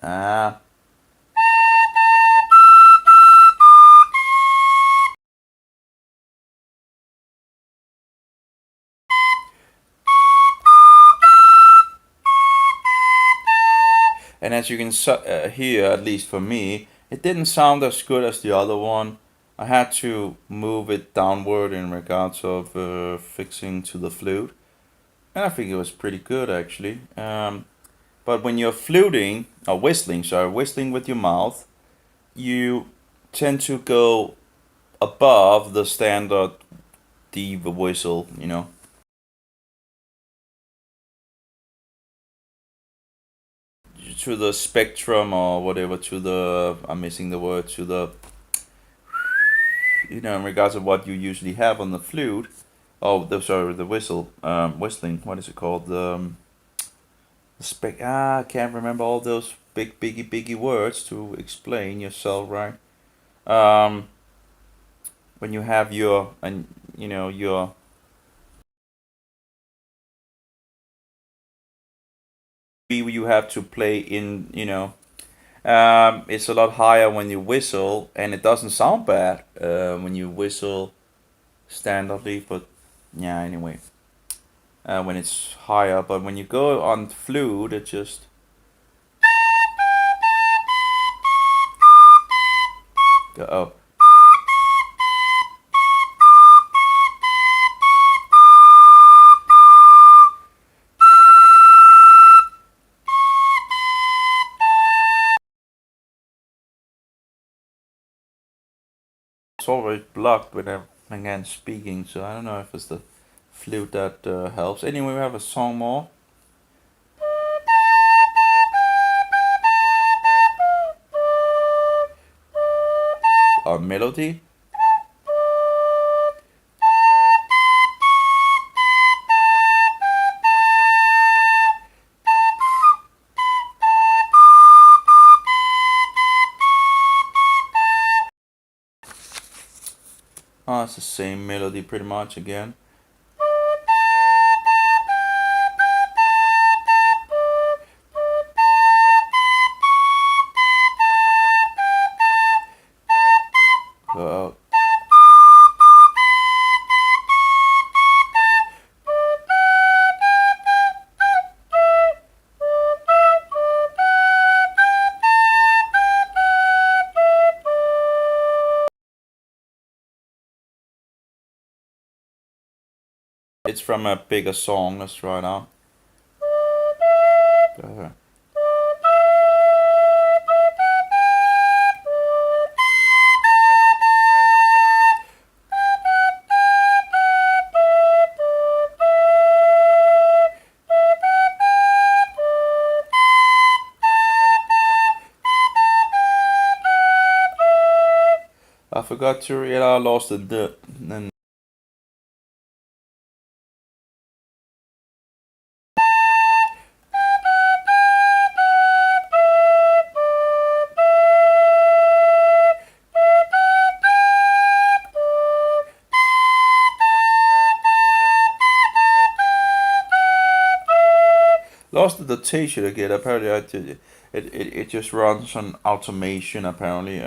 Ah. And as you can hear, at least for me, it didn't sound as good as the other one. I had to move it downward in regards of fixing to the flute. And I think it was pretty good actually. But when you're fluting, or whistling with your mouth, you tend to go above the standard deep whistle, to the spectrum or whatever, to the, I'm missing the word, to the, in regards of what you usually have on the flute. Oh, the whistle, whistling, what is it called? I can't remember all those biggie words to explain yourself, right? Um, when you have your, and your, you have to play in, it's a lot higher when you whistle, and it doesn't sound bad when you whistle standardly, but yeah, anyway, when it's higher. But when you go on flute, it just Uh-oh. It's always blocked when I'm again speaking, so I don't know if it's the flute that helps. Anyway, we have a song more. Our melody. Oh, it's the same melody pretty much again. Uh, it's from a bigger song. Let's try it out. I forgot to read. I lost the d. And lost the notation again. Apparently, it just runs on automation. Apparently,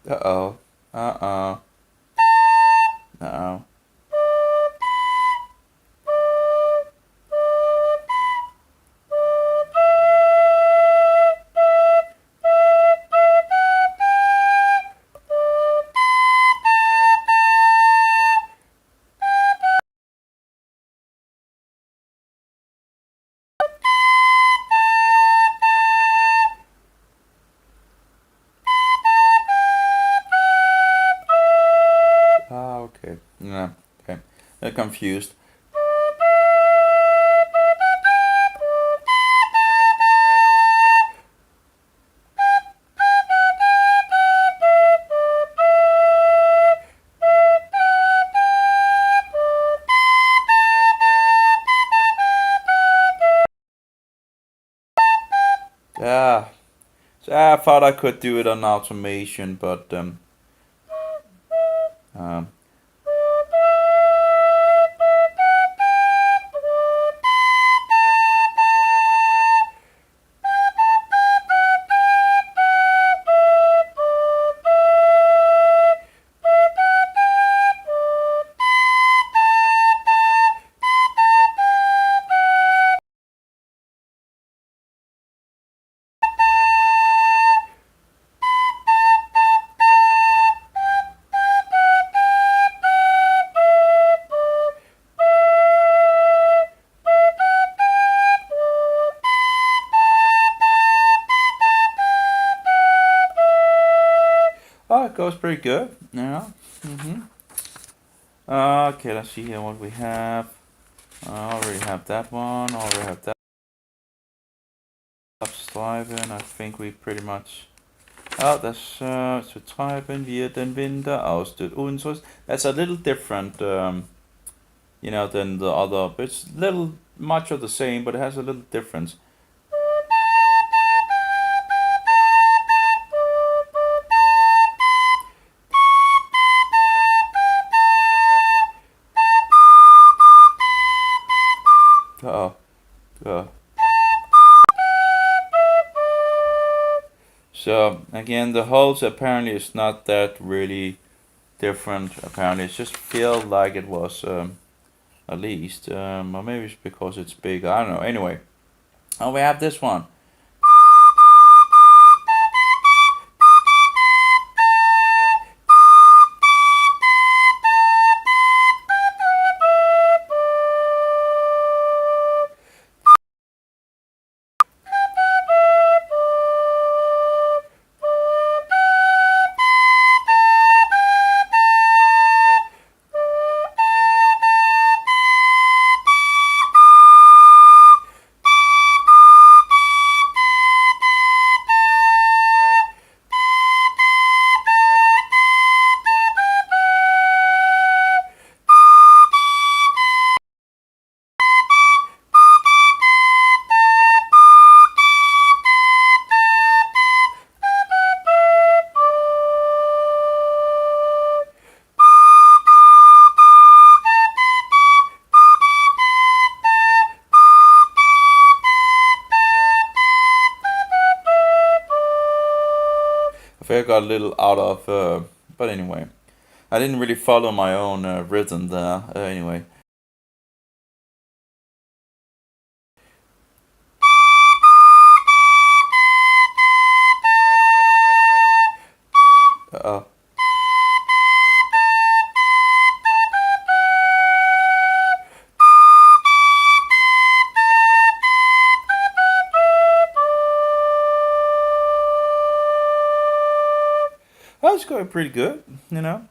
Uh oh. Uh oh. Uh oh. Ah, okay. Yeah. Okay. They're confused. Yeah. So I thought I could do it on automation, but um oh, it goes pretty good. Yeah. Mhm. Okay, let's see here what we have. I already have that one. Already have that. Abschreiben. I think we pretty much. Oh, that's zu treiben wir den Winter aus den unseres. That's a little different, than the other. But it's little much of the same, but it has a little difference. Oh, So again, the holes apparently is not that really different. Apparently, it just felt like it was at least, or maybe it's because it's big. I don't know. Anyway, we have this one. I think I got a little out of, but anyway, I didn't really follow my own rhythm there. Anyway, uh, that's going pretty good, you know.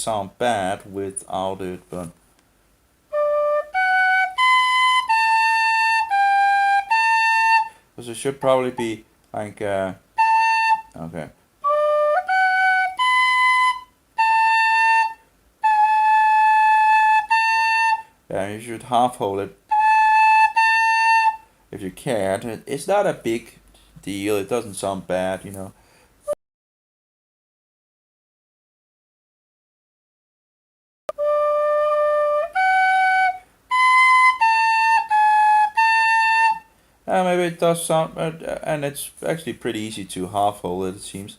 Sound bad without it, but because it should probably be like okay. Yeah, you should half hold it if you can. It's not a big deal. It doesn't sound bad, you know. Maybe it does sound, and it's actually pretty easy to half hold it. It seems.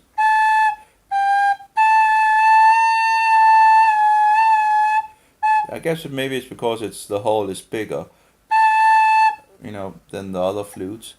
I guess maybe it's because it's the hole is bigger, you know, than the other flutes.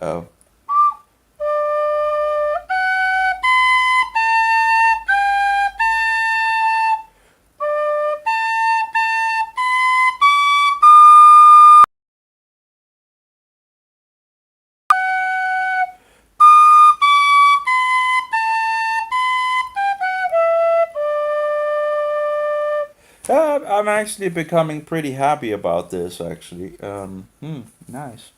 Oh. I'm actually becoming pretty happy about this, actually. Nice.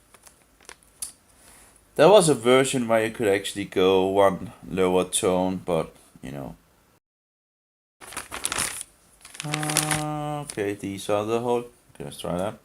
There was a version where you could actually go one lower tone, but, you know. Okay, these are the whole. Okay, let's try that.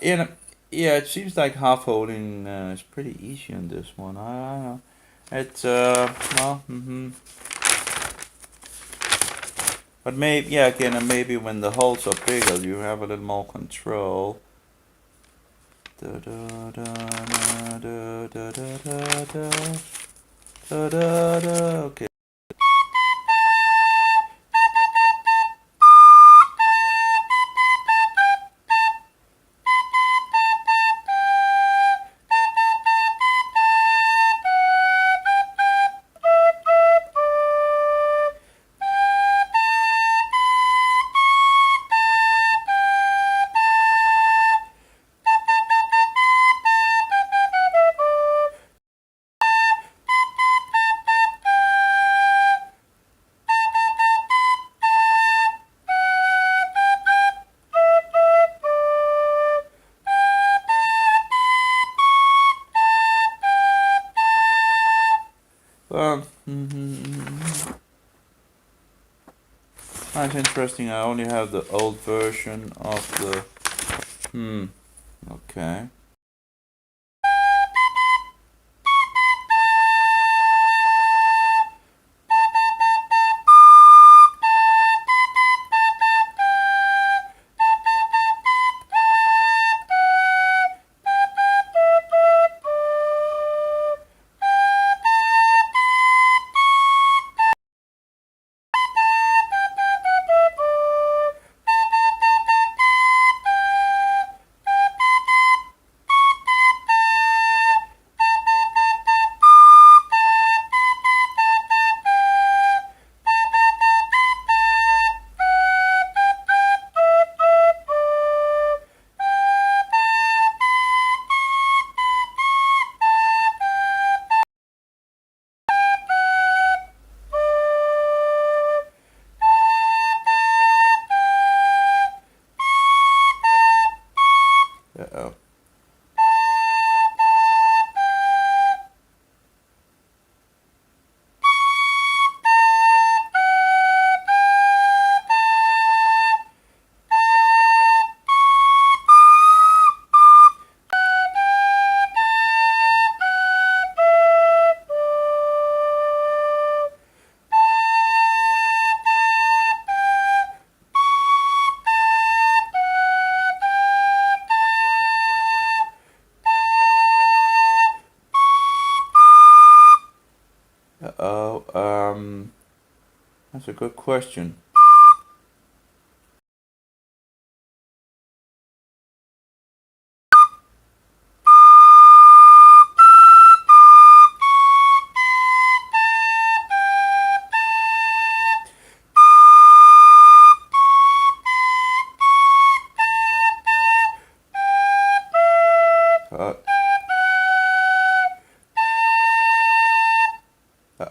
You know, yeah, it seems like half holding is pretty easy on this one. I don't know. It's well, but maybe yeah, again, and maybe when the holes are bigger, you have a little more control. Da da da da da da da da da da da. Okay. Well, that's interesting. I only have the old version of the. Okay. Uh-oh. Uh-oh. That's a good question.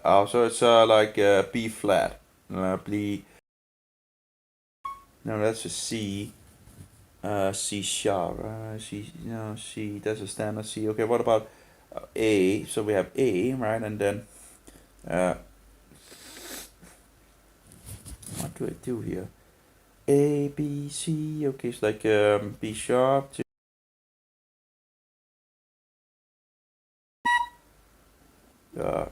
Uh, so it's like B flat. B. No, that's a C. C sharp. C. No, C. That's a standard C. Okay, what about A? So we have A, right? And then uh, what do I do here? A, B, C. Okay, it's like B sharp. Uh,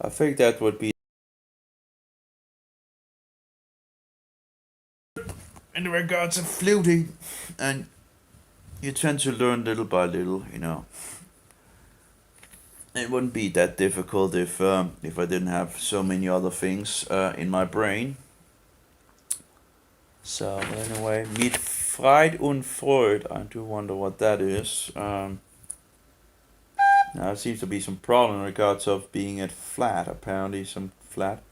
I think that would be in regards of fluting, and you tend to learn little by little. It wouldn't be that difficult if I didn't have so many other things in my brain. So anyway, mit Freude und Freud. I do wonder what that is. Now there seems to be some problem in regards of being at flat. Apparently, some flat.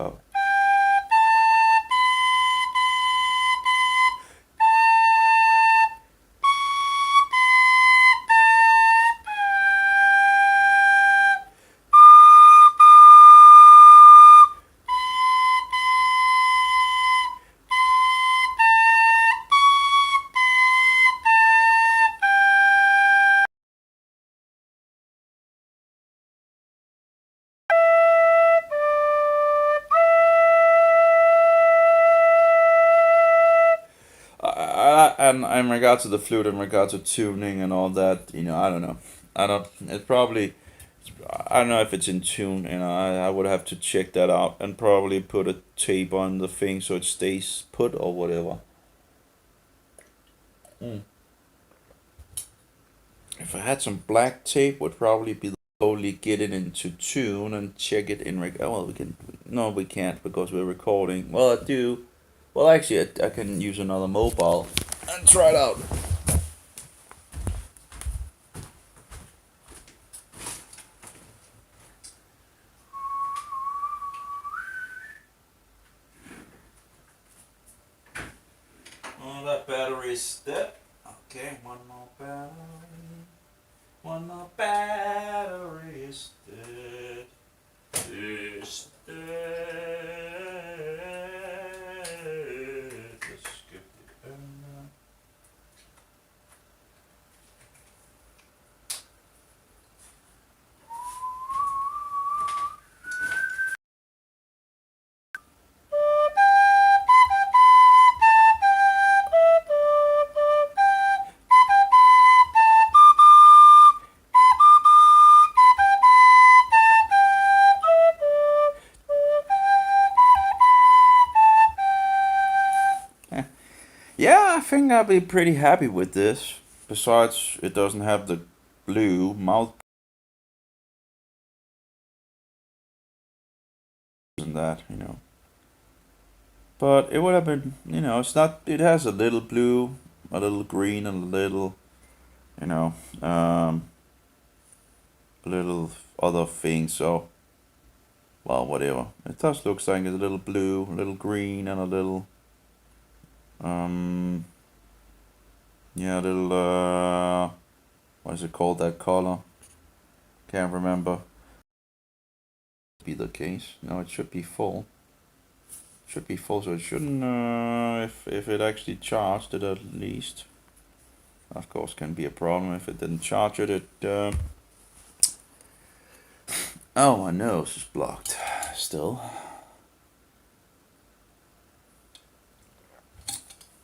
up. And in regards to the flute, in regards to tuning and all that, I don't know. I don't. It probably. I don't know if it's in tune. I would have to check that out and probably put a tape on the thing so it stays put or whatever. Mm. If I had some black tape, would probably be slowly get it into tune and check it in. Well, we can. No, we can't because we're recording. Well, I do. Well, actually, I can use another mobile and try it out. Oh, that battery is dead. Okay, one more battery. One more battery is dead. Is dead. Let's skip the end. Yeah, I think I'll be pretty happy with this. Besides, it doesn't have the blue mouth and that. But it would have been, it's not, it has a little blue, a little green, and a little, you know, um, a little other thing. So, well, whatever. It does look like it's a little blue, a little green, and a little, um, yeah, a little, what is it called, that color? Can't remember. Be the case. No, it should be full. Should be full, so it shouldn't, if it actually charged it at least. Of course, can be a problem if it didn't charge it. Oh, my nose is blocked still.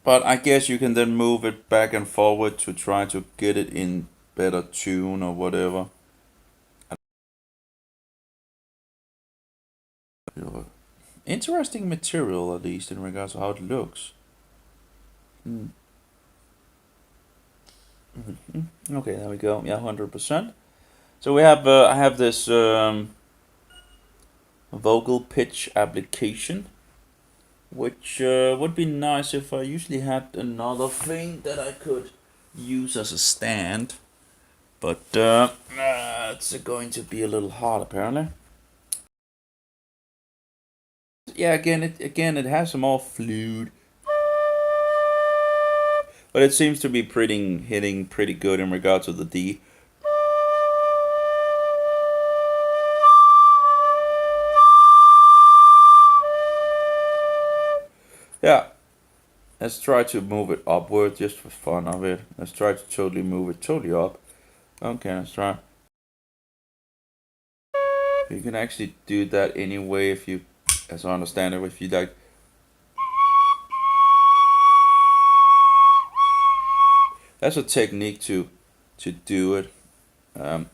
But I guess you can then move it back and forward to try to get it in better tune or whatever. Interesting material, at least in regards to how it looks. Hmm. Okay, there we go. Yeah, 100%. So we have I have this vocal pitch application, which would be nice if I usually had another thing that I could use as a stand, but it's going to be a little hard apparently. Yeah, again it has some more flute, but it seems to be hitting pretty good in regards to the D. Yeah, let's try to move it upward just for fun of it. Let's try to totally move it totally up. Okay, let's try. You can actually do that anyway if you, as I understand it, if you like. That's a technique to do it. Um,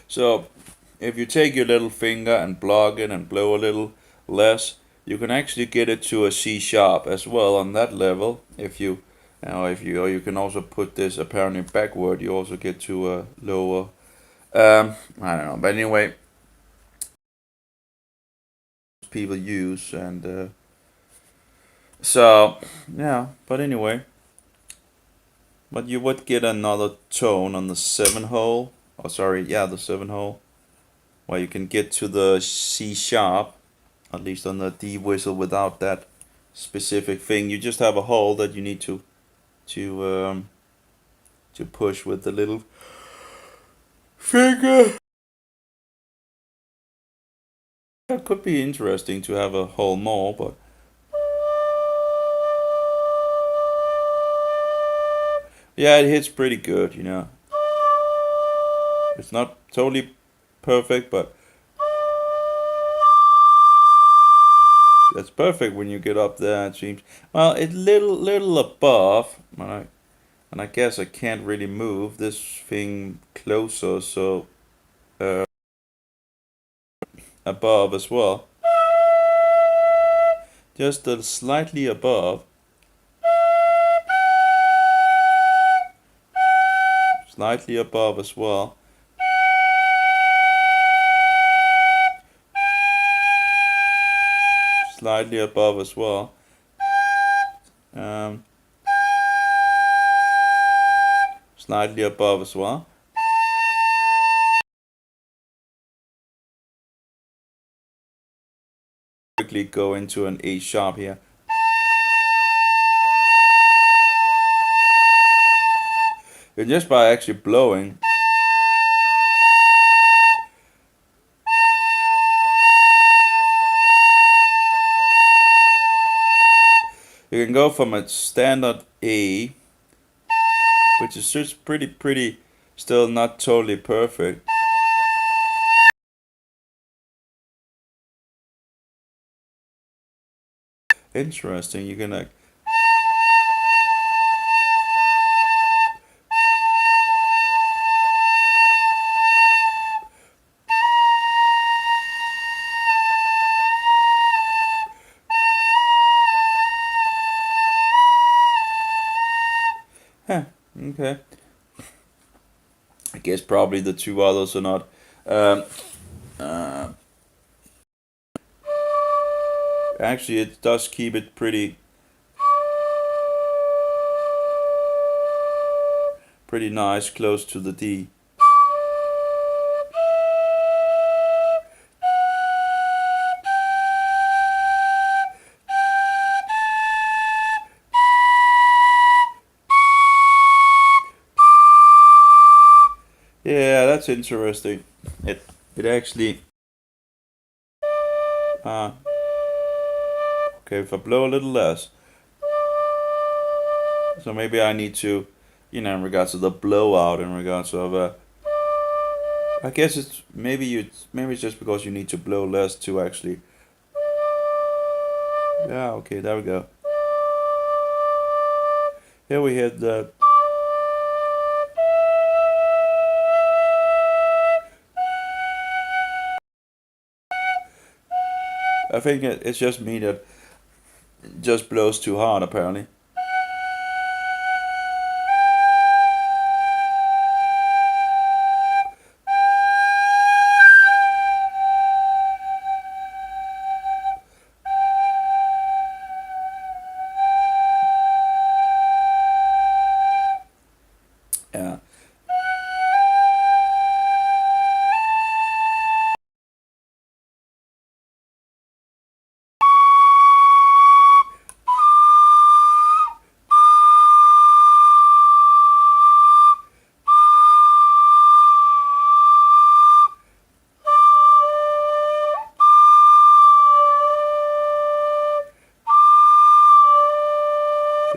so if you take your little finger and block it and blow a little, less, you can actually get it to a C sharp as well on that level. If you, or you can also put this apparently backward. You also get to a lower. I don't know, but anyway, people use and so yeah. But anyway, but you would get another tone on the 7 hole. Oh, sorry, yeah, the 7 hole, where you can get to the C sharp, at least on the D whistle without that specific thing. You just have a hole that you need to to push with the little finger. That could be interesting to have a hole more, but yeah, it hits pretty good, you know. It's not totally perfect, but that's perfect when you get up there. It seems, well, it's little above, and I guess I can't really move this thing closer, so above as well, just a slightly above, slightly above as well. Slightly above as well. Um, Slightly above as well. Quickly go into an A sharp here. And just by actually blowing, you can go from a standard A, which is just pretty, still not totally perfect. Interesting, you can okay. I guess probably the two others are not. Um, Actually, it does keep it pretty nice, close to the D. Yeah, that's interesting. It actually. Uh, okay, if I blow a little less, so maybe I need to, in regards to the blowout, in regards of I guess maybe it's just because you need to blow less to actually. Yeah, okay, there we go. Here we hit the. I think it's just me that just blows too hard, apparently. Yeah.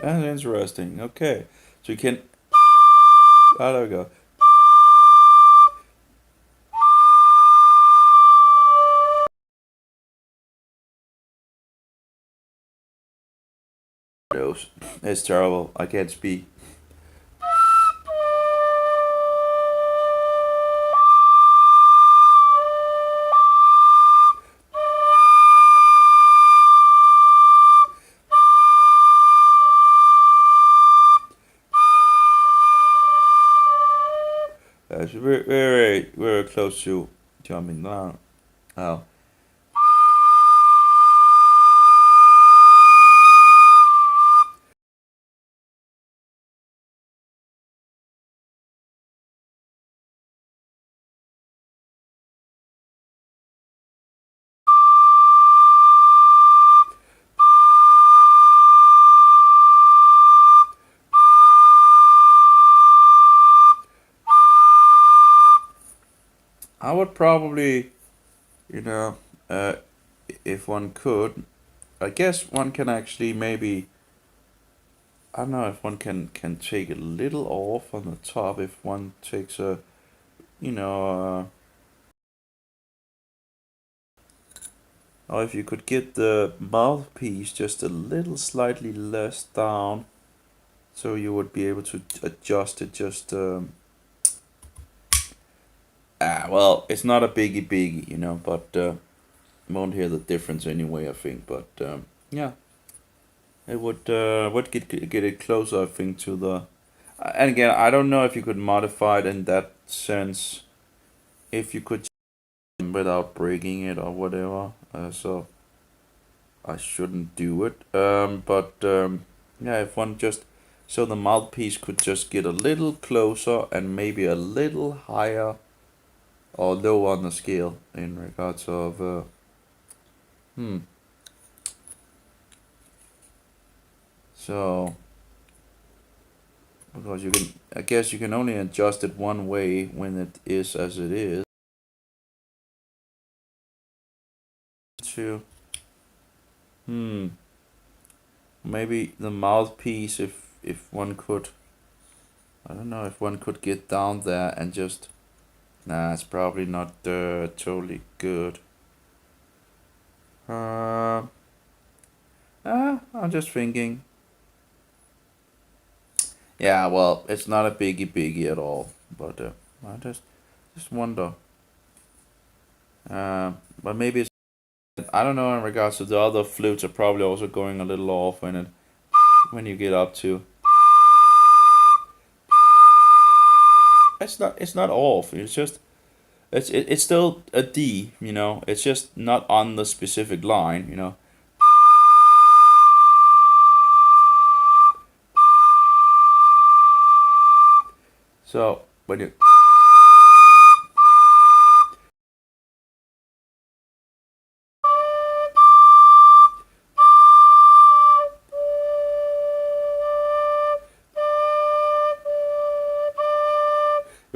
That's interesting. Okay. So you can. Oh, there we go. It's terrible. I can't speak. very close to jumping down. Oh. I would probably, you know, uh, if one could, I guess one can actually maybe, I don't know if one can take a little off on the top if one takes a, you know, or if you could get the mouthpiece just a little slightly less down, so you would be able to adjust it just, well, it's not a biggie, you know, but won't hear the difference anyway, I think, but yeah. It would get it closer, I think, to the. And again, I don't know if you could modify it in that sense, if you could without breaking it or whatever. So I shouldn't do it. But yeah, if one just so the mouthpiece could just get a little closer and maybe a little higher or lower on the scale in regards of hmm. So because you can, I guess you can only adjust it one way when it is as it is. To maybe the mouthpiece, if one could, I don't know if one could get down there and just, nah, it's probably not totally good. I'm just thinking. Yeah, well, it's not a biggie at all, but I just wonder. But maybe it's, I don't know, in regards to the other flutes are probably also going a little off when you get up to. It's not off. It's just it's still a D, you know. It's just not on the specific line, you know. So when you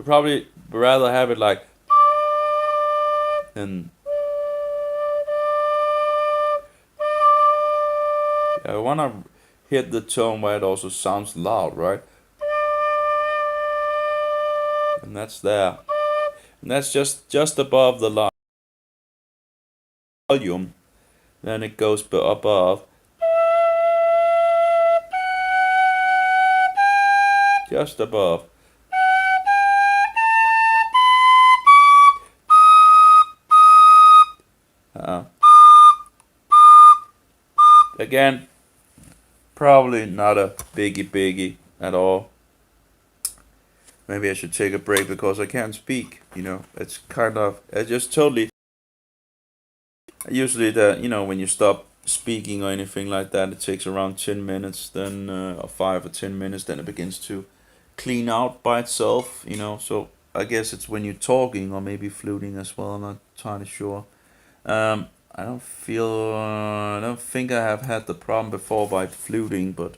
probably rather have it like than I wanna hit the tone where it also sounds loud, right? And that's there. And that's just above the line volume. Then it goes above, just above. Uh, Again, probably not a biggie at all. Maybe I should take a break because I can't speak. You know, it's kind of, it's just totally. Usually, when you stop speaking or anything like that, it takes around 10 minutes, then or 5 or 10 minutes, then it begins to clean out by itself. You know, so I guess it's when you're talking or maybe fluting as well. I'm not entirely sure. I don't feel. I don't think I have had the problem before by fluting, but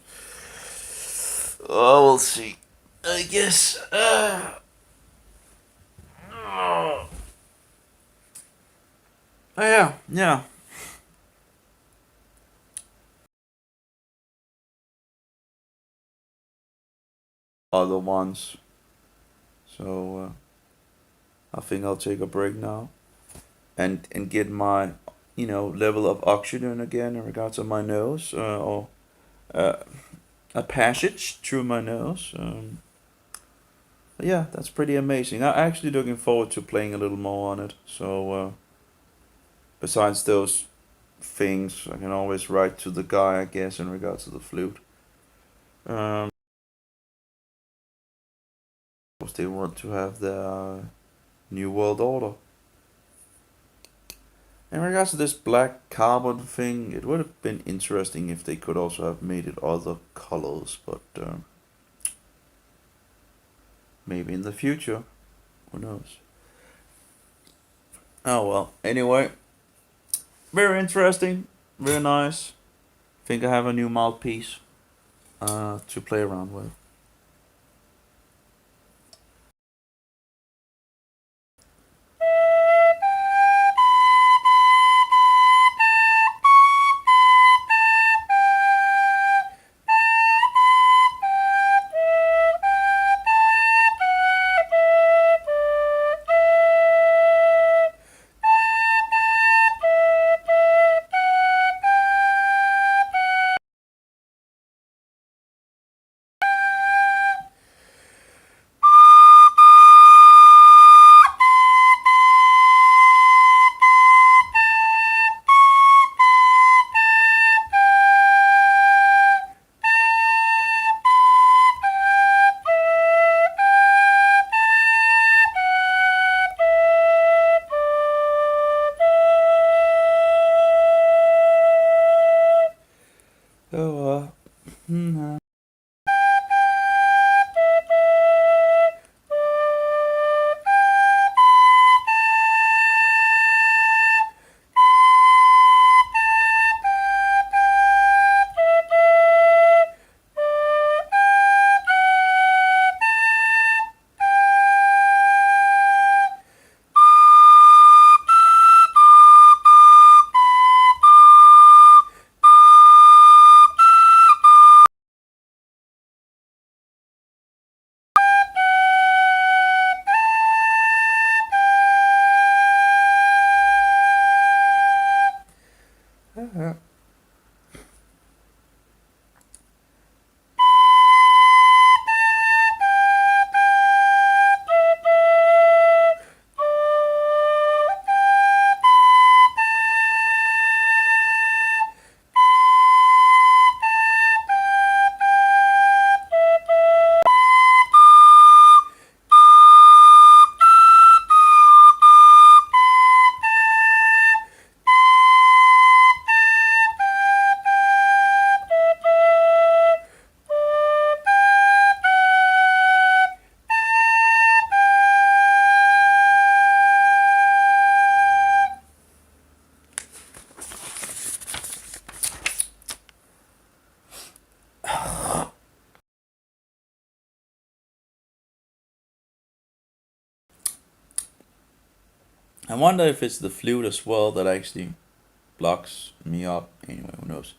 we'll see. I guess. Oh, yeah, yeah. Other ones. So I think I'll take a break now and get my level of oxygen again in regards to my nose or uh, a passage through my nose. Yeah, that's pretty amazing. I'm actually looking forward to playing a little more on it. So besides those things, I can always write to the guy, I guess, in regards to the flute. Um, Because they want to have their new world order. In regards to this black carbon thing, it would have been interesting if they could also have made it other colors, but maybe in the future, who knows? Oh well. Anyway, very interesting, very nice. Think I have a new mouthpiece to play around with. Oh, I wonder if it's the flute as well that actually blocks me up. Anyway, who knows?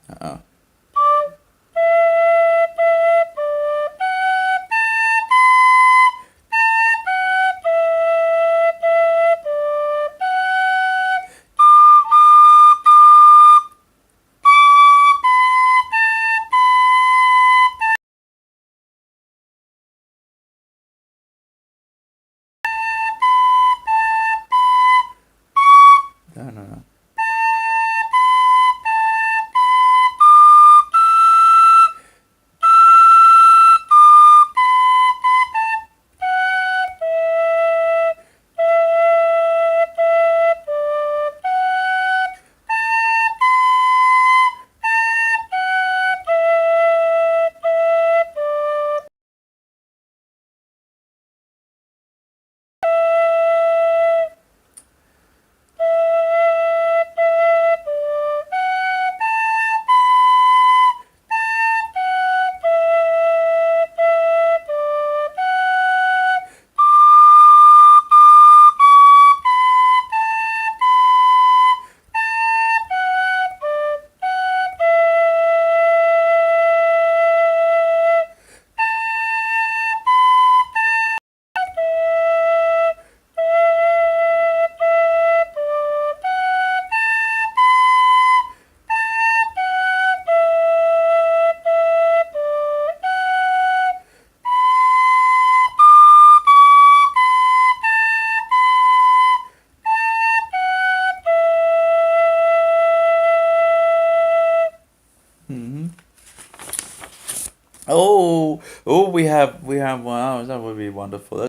Uh-uh. No, no, no. Oh, we have. Wow, that would be wonderful.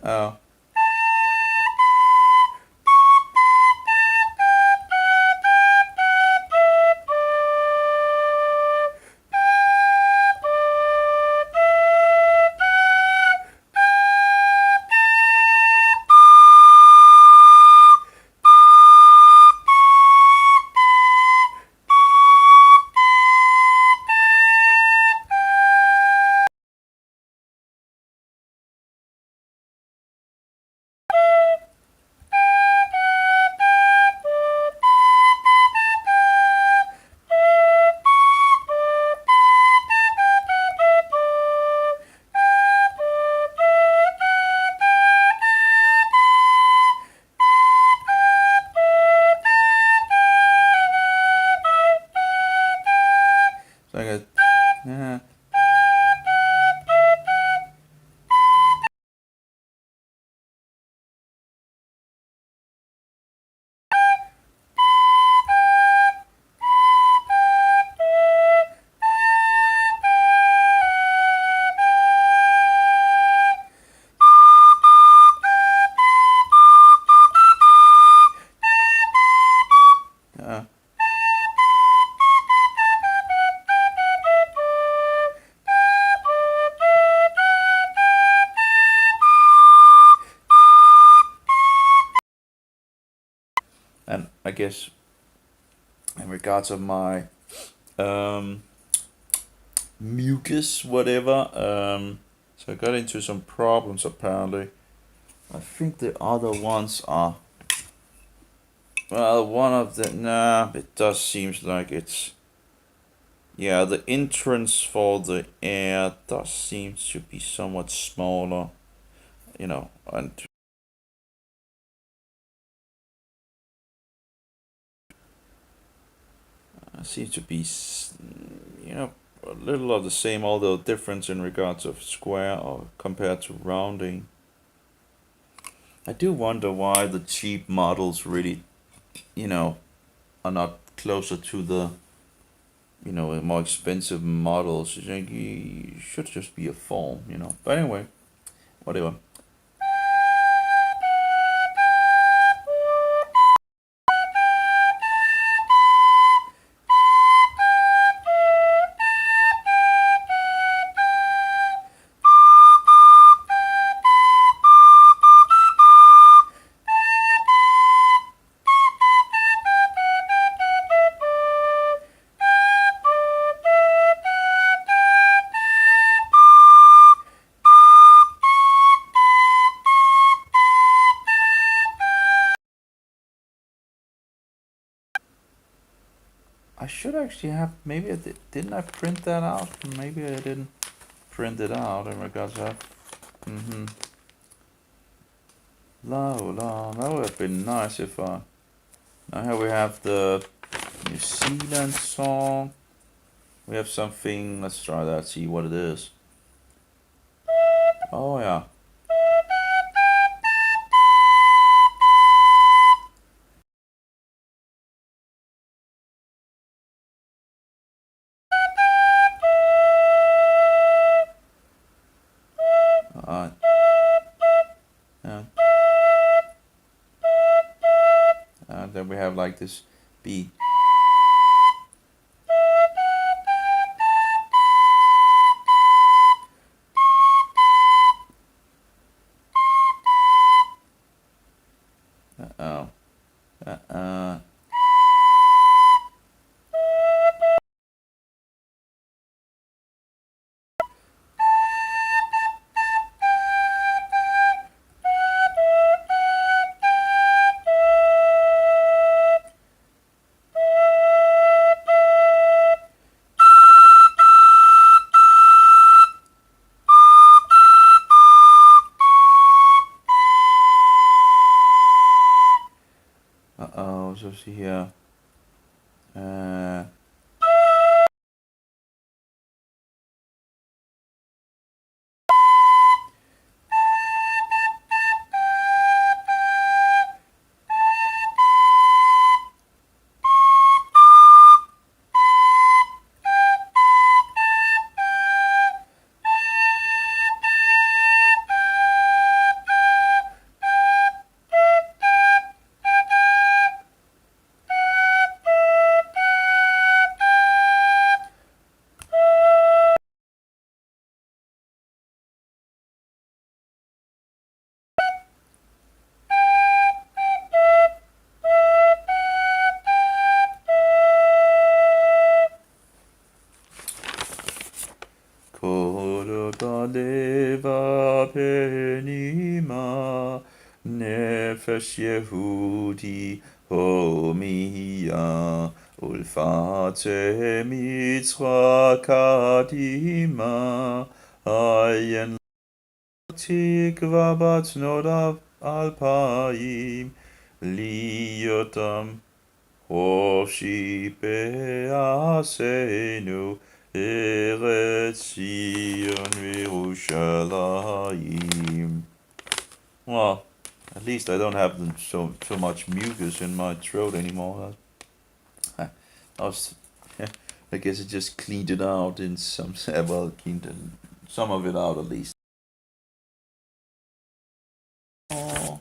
Oh. So I got. Yeah. Uh, and I guess in regards of my um, mucus, whatever. So I got into some problems apparently. I think the other ones are. Well, one of the. Nah, it does seems like it's. Yeah, the entrance for the air does seem to be somewhat smaller, and seems to be, a little of the same, although difference in regards of square or compared to rounding. I do wonder why the cheap models really, you know, are not closer to the, more expensive models. You think you should just be a form. But anyway, whatever. I should actually have. Maybe didn't I print that out? Maybe I didn't print it out in regards to that. Mm-hmm. That would have been nice if now here we have the New Zealand song. We have something. Let's try that. See what it is. Oh yeah. Uh, yeah. Then we have like this beat. Oh. Uh, uh, see here. Uh, Leva penima nefesh Yehudi homia ulfate mitzra kadima ayen tikva bat nodav alpaim liotam hoshi be'asenu Eretz Zion Yerushalayim. Well, at least I don't have so much mucus in my throat anymore. I was, I guess I just cleaned it out in some. Well, cleaned some of it out at least. Oh.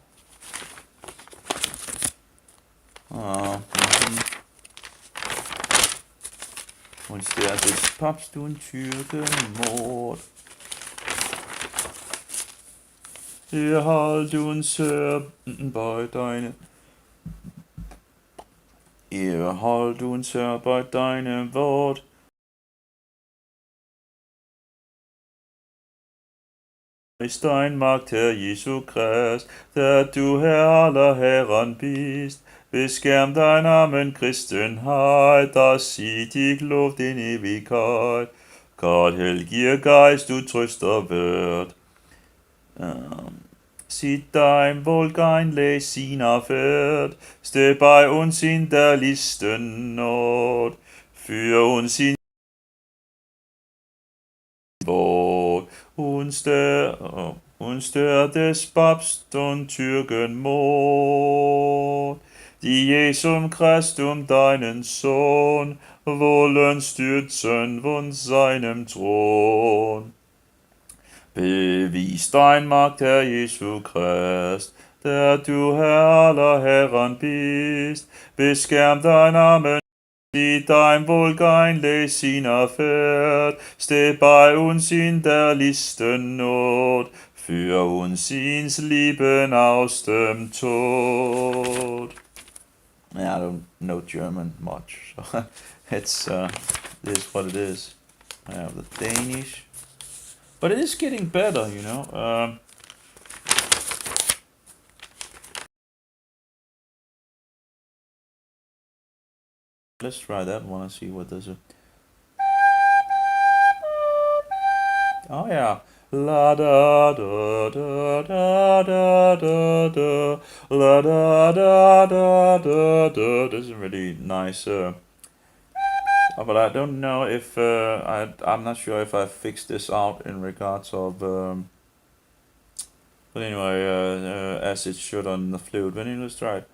Und der ist Papst und Türkenmord. Halt uns bei deinem. Halt uns bei deinem Wort. Ist dein Magd, Herr Jesu Christ, der du Herr aller Herren bist. Beschirm dein Namen Christenheit, dass sie dich lobt in Ewigkeit. Gott, Heiliger Geist, du Tröster wird. Sieht dein Volk ein Lesina wird, steh bei uns in der Listennot, für uns in Wort, uns der des Papst und Türkenmord, die Jesum Christum deinen Sohn wollen stürzen von seinem Thron. Bewies dein Magd, Herr Jesu Christ, der du Herr aller Herren bist, beschirm dein Namen, die dein Volk ein Lesina fährt, steh bei uns in der Listennot, für uns ins Leben aus dem Tod. Yeah, I don't know German much, so it's it is what it is. I have the Danish. But it is getting better, you know. Let's try that one and see what does it. Oh yeah. La da da da da da da da la da da da da da. This is really nice. But I don't know if I'm not sure if I fixed this out in regards of. But anyway, as it should on the flute. But anyway, let's try it.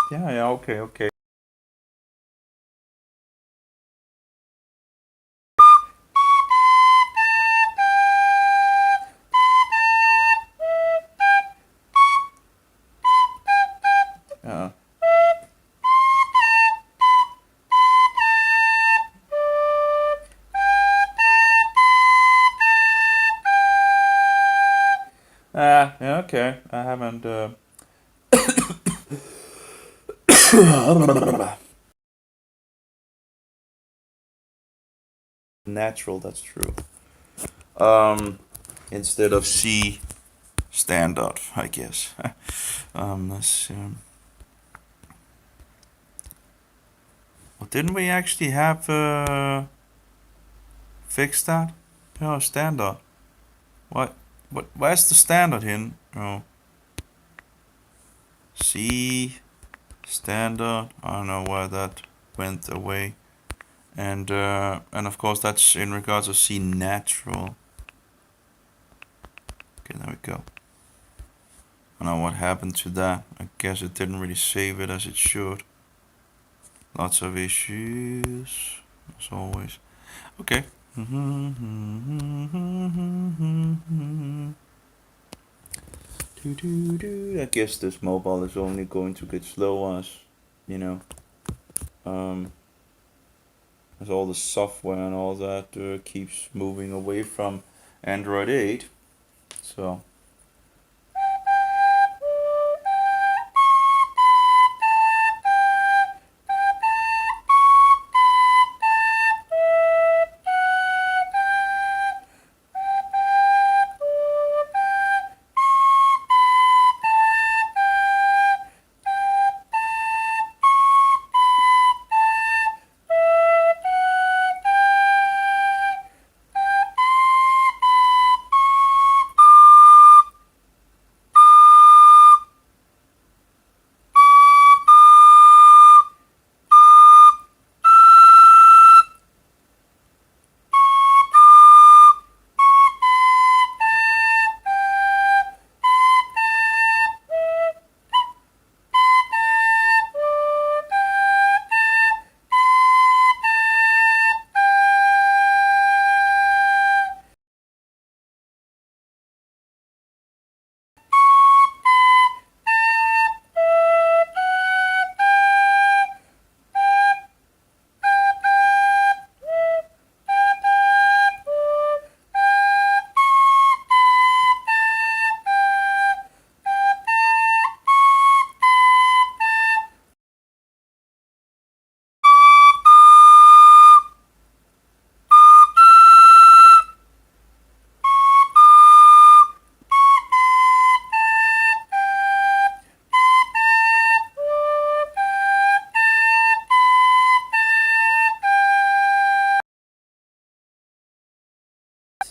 Yeah, okay. Yeah, okay. I haven't. natural. That's true. Instead of C standard, I guess. Let's well, didn't we actually have fixed that? No, standard. What? Where's the standard in? Oh, C standard. I don't know why that went away. And of course that's in regards to C natural. Okay, there we go. I don't know what happened to that. I guess it didn't really save it as it should. Lots of issues, as always. Okay. I guess this mobile is only going to get slower as, you know, as all the software and all that keeps moving away from Android 8. So.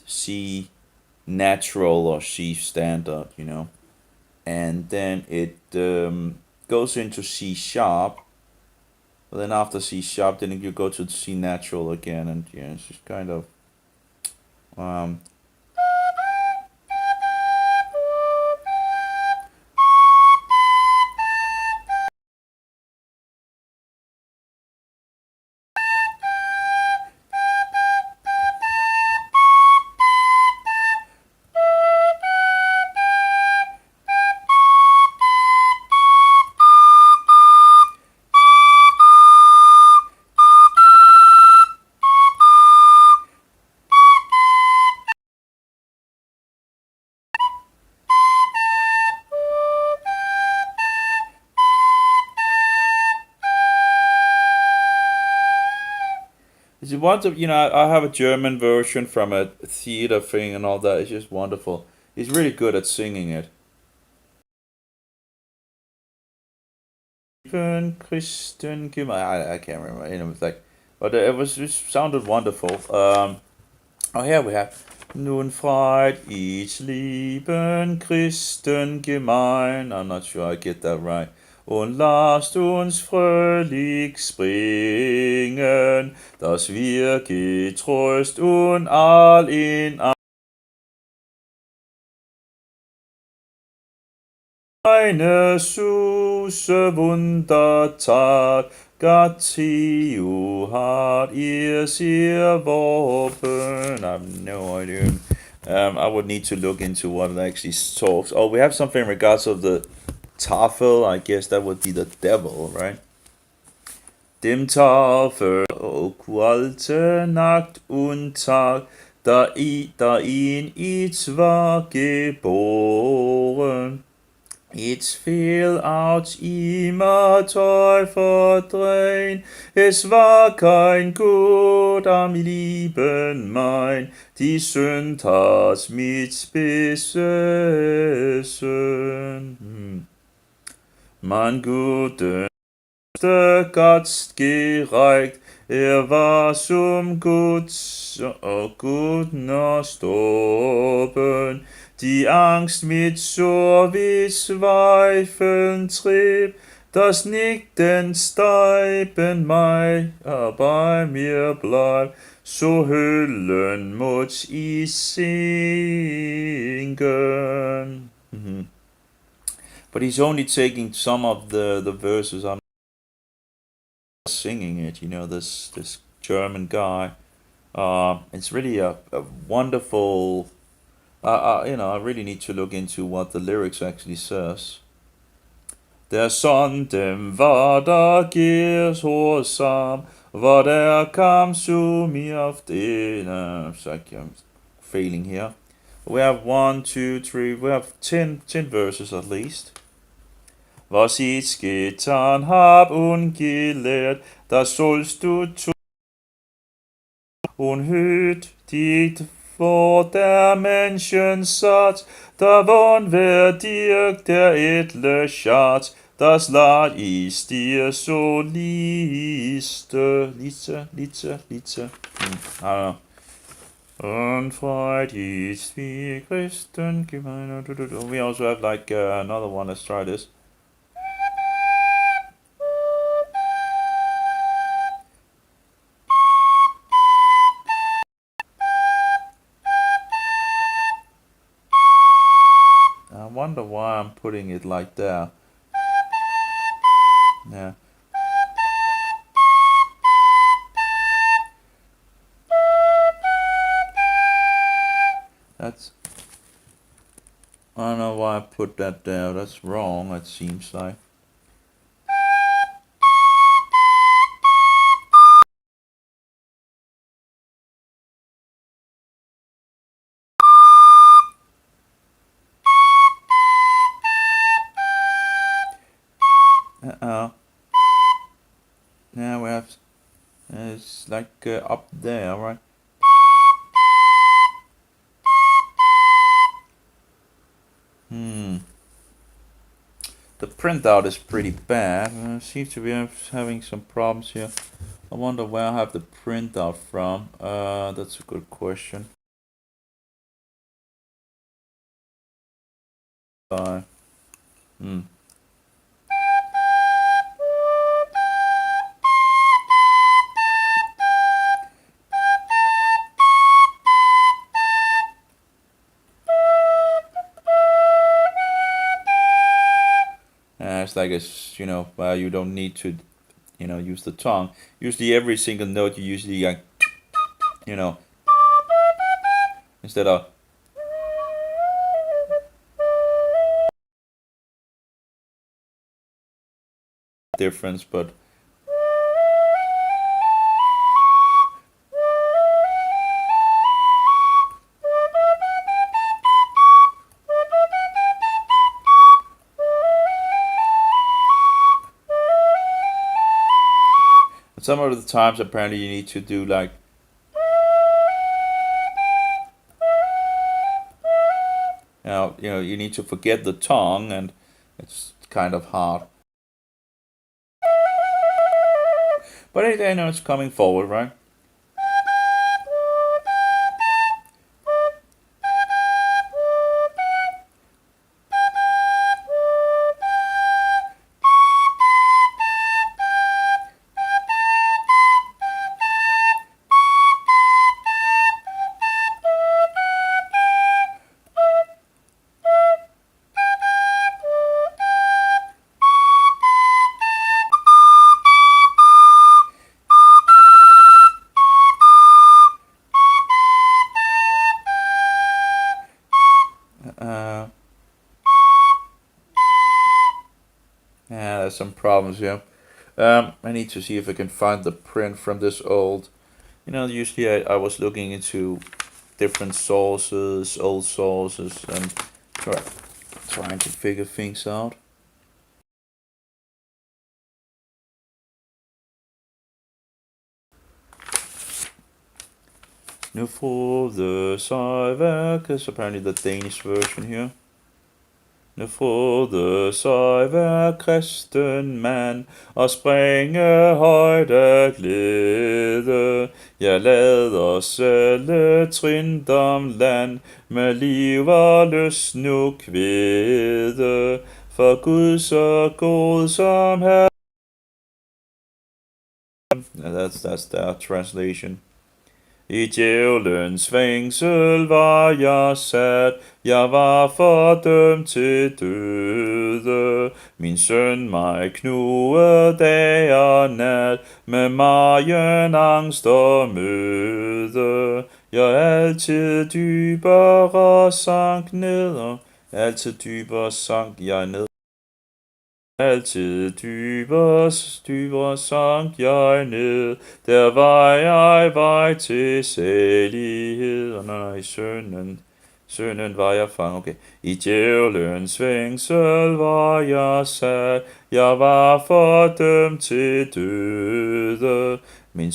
C natural or C standard, you know, and then it goes into C sharp. But then after C sharp, then you go to C natural again, and yeah, it's just kind of um, it's wonderful. You know, I have a German version from a theater thing and all that. It's just wonderful. He's really good at singing it. Even Christen I can't remember. You know, it's like, but it sounded wonderful. Oh, here we have. Nun freit ich lieben Christen gemein. I'm not sure I get that right. Und lasst uns fröhlich springen, dass wir getröst und all in eine süße Wundertat, Gott hat ihr sie erworben. I have no idea. I would need to look into what it actually talks. Oh, we have something in regards of the Tafel. I guess that would be the devil, right? Dem Tafel, qualte Nacht und Tag, da ihn ich war geboren. Ich fiel aus immer Teufel drein, es war kein Gut am Lieben mein, die Sünd hat mich besessen. Mein guter Gott gereicht, war zum Gut gestorben. Die Angst mit so wie Zweifeln trieb, dass nicht den Steiben bei mir bleibt, so Hüllen muss ich singen. But he's only taking some of the verses. I'm singing it, this German guy. It's really a wonderful. I really need to look into what the lyrics actually says. Der Sonden war da gehorsam, war kam zu mir auf den. It's like I'm failing here. We have 1, 2, 3. We have 10 verses at least. Was ich getan hab und gelehrt, das sollst du tun und hüt dich vor der Menschen Satz, davon wird dir der edle Schatz, das Leid ist dir so Lieste. I don't know. Und Freud ist wie Christen gemeiner. We also have like another one. Let's try this. I wonder why I'm putting it like that. Yeah. That's. I don't know why I put that there. That's wrong, it seems like. Now we have. It's like up there, right? The printout is pretty bad. I seem to be having some problems here. I wonder where I have the printout from. That's a good question. It's like you don't need to, use the tongue. Usually every single note you usually like, instead of difference, but some of the times apparently you need to do like you need to forget the tongue, and it's kind of hard. But I know it's coming forward, right? There's some problems here. I need to see if I can find the print from this old. Usually I was looking into different sources, old sources, and trying to figure things out. Nu frode sig værket, apparently the Danish version here. Nu frode sig hver kristen mand, og springe højt af glæde. Jeg lader alle trindom land, med liv og lyst nu kvæde. For Gud så god som her. That's their translation. I djævelens fængsel var jeg sat, jeg var fordømt til døde. Min søn mig knuede dag og nat, med megen angst og møde. Jeg altid dybere sank ned, altid dybere sank jeg ned. Altid dybere sank jeg ned, der var jeg vej til salighed. Og nej, sønnen var jeg fanget. Okay. I djævelens fængsel var jeg sat, jeg var fordømt til døde. Min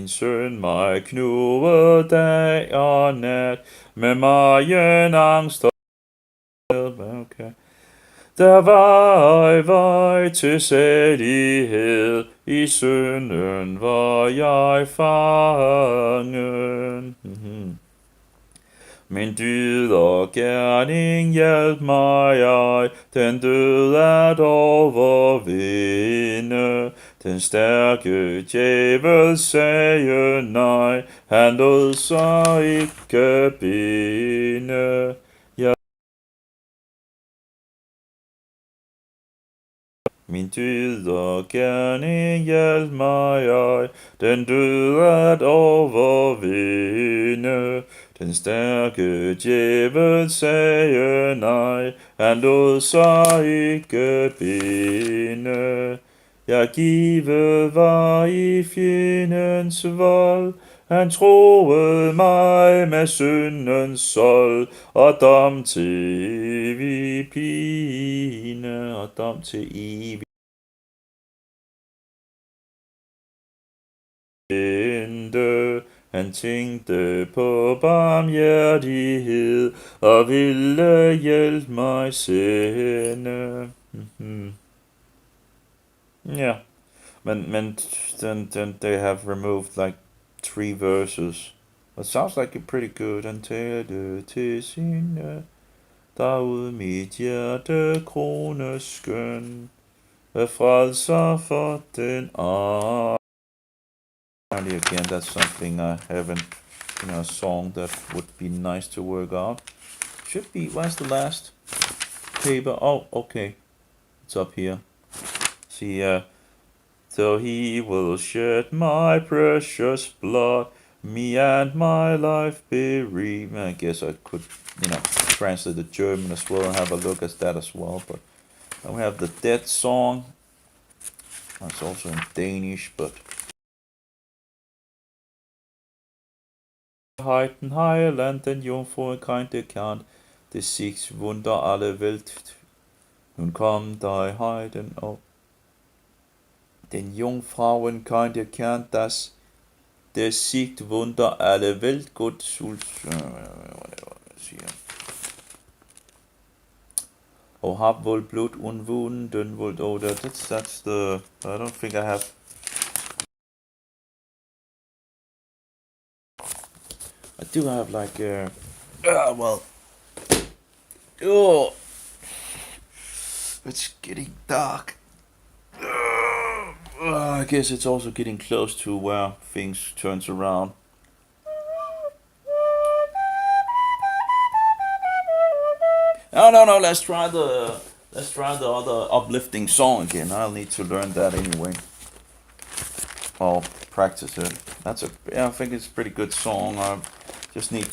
søn mig knuede dag og nat, med megen angst og okay. Der var jeg vej til salighed, i synden var jeg fangen. Min dyd og gerning hjalp mig ej, den død at overvinde. Den stærke djævel sagde nej, han lod sig ikke binde. Min dyd og gerning hjalp mig ej, den død at overvinde. Den stærke djævel sagde nej, han lod sig ikke binde. Jeg givet var i fjendens vold, han troede mig med syndens sold, og dom til evig pine, og dom til evig pine. Han tænkte på barmhjertighed, og ville hjælpe mig sende. Yeah, men they have removed like 3 verses. It sounds like it's pretty good. Han talte til sine, derude mit hjerte krone skøn, frelser for den arme. Again, that's something I haven't, a song that would be nice to work out. Should be, where's the last paper? Oh, okay, it's up here. See, though he will shed my precious blood, me and my life bereave. I guess I could, translate the German as well and have a look at that as well. But then we have the Dead song. That's also in Danish, but Heiten Heiland, den Jungfruen kein Dekant, des Siegs Wunder alle Welt. Nun komm die Heiden auf. Den Jungfrauen kein Dekant, das der siegt Wunder alle Welt, Gott Oh, hab wohl Blut und Wunden wohl. Oh, that's the. I don't think I have. I do have like well. Oh, it's getting dark. I guess it's also getting close to where things turns around. No. Let's try the other uplifting song again. I'll need to learn that anyway. I'll practice it. I think it's a pretty good song. I just need to.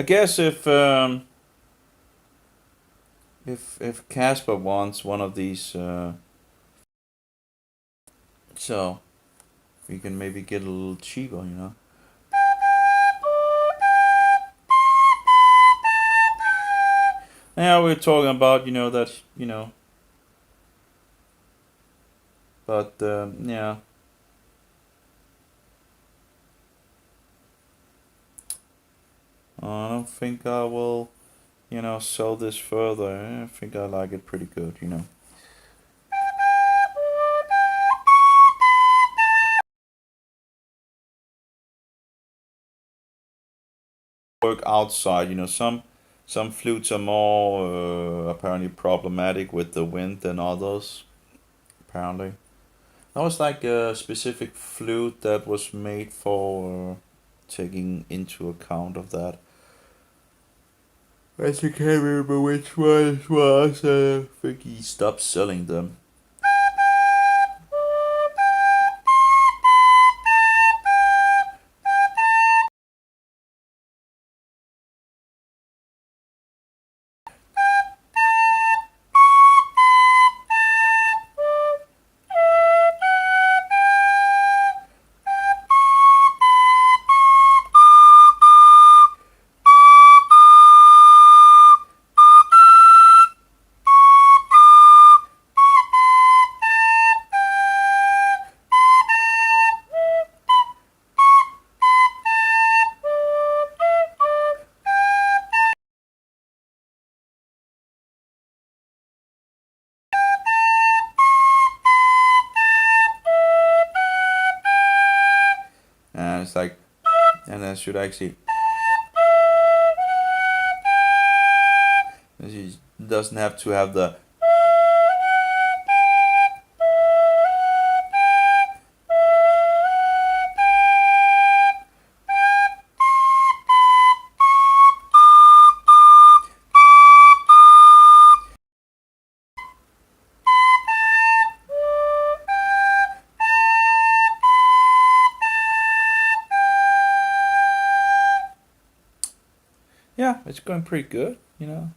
guess if Casper wants one of these, so we can maybe get a little cheaper, you know. Now we're talking about, you know, that, you know, but yeah. I don't think I will, you know, sell this further. I think I like it pretty good, you know. Work outside, you know, some flutes are more apparently problematic with the wind than others. Apparently, that was like a specific flute that was made for taking into account of that. I can't remember which one it was. I think he stopped selling them. And it's like, and I should actually. It doesn't have to have the. Yeah, it's going pretty good, you know.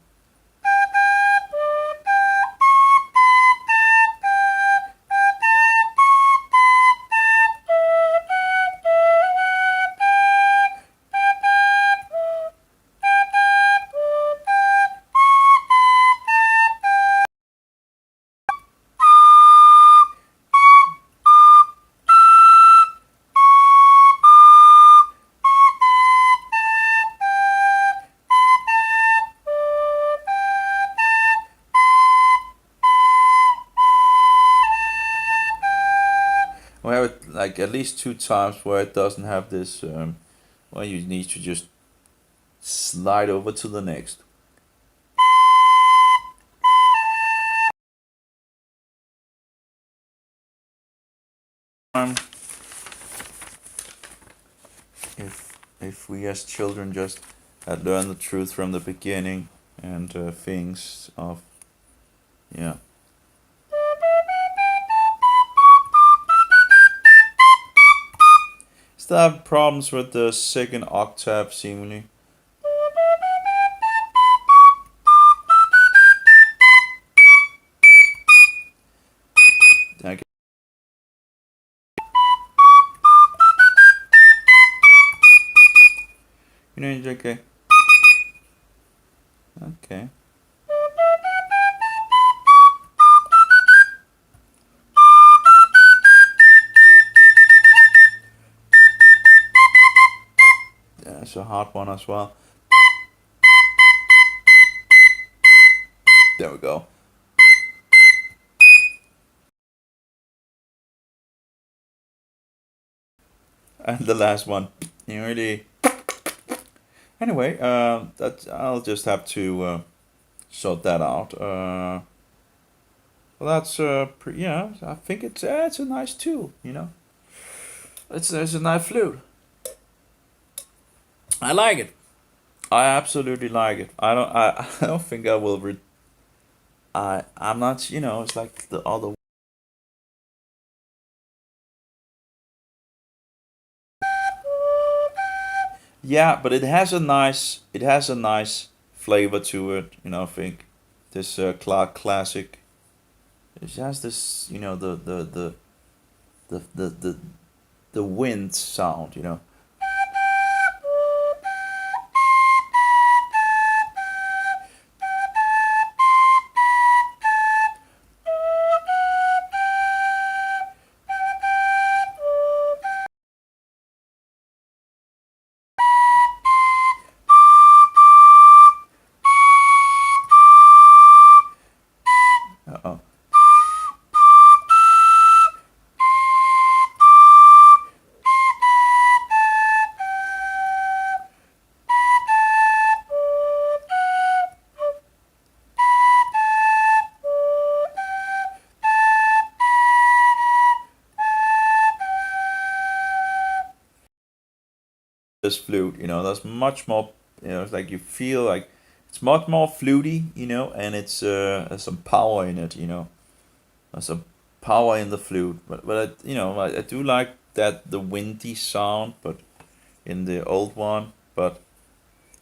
We have it like at least two times where it doesn't have this. Well, you need to just slide over to the next. Um, if we as children just had learned the truth from the beginning and things of, yeah. Still have problems with the second octave seemingly. Okay. You know, it's okay. Okay. That's a hard one as well. There we go. And the last one. You really. Anyway, that I'll just have to sort that out. Well, that's yeah. I think it's a nice tool. You know, it's a nice flute. I like it. I absolutely like it. I don't think I will. I'm not. You know, it's like the other. Yeah, but it has a nice flavor to it. I think this Clark Classic. It has this, the wind sound. Uh-oh. This flute, that's much more. It's like you feel like it's much more fluty, and it's there's some power in it. There's some power in the flute, but I do like that the windy sound, but in the old one, but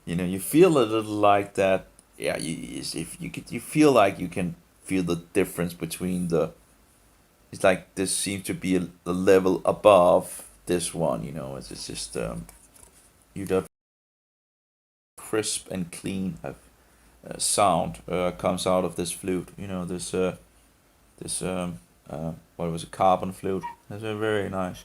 you feel a little like that. Yeah, if you feel like you can feel the difference between the. It's like this seems to be a level above this one. It's just you got crisp and clean sound comes out of this flute. This what was it, carbon flute. That's very nice.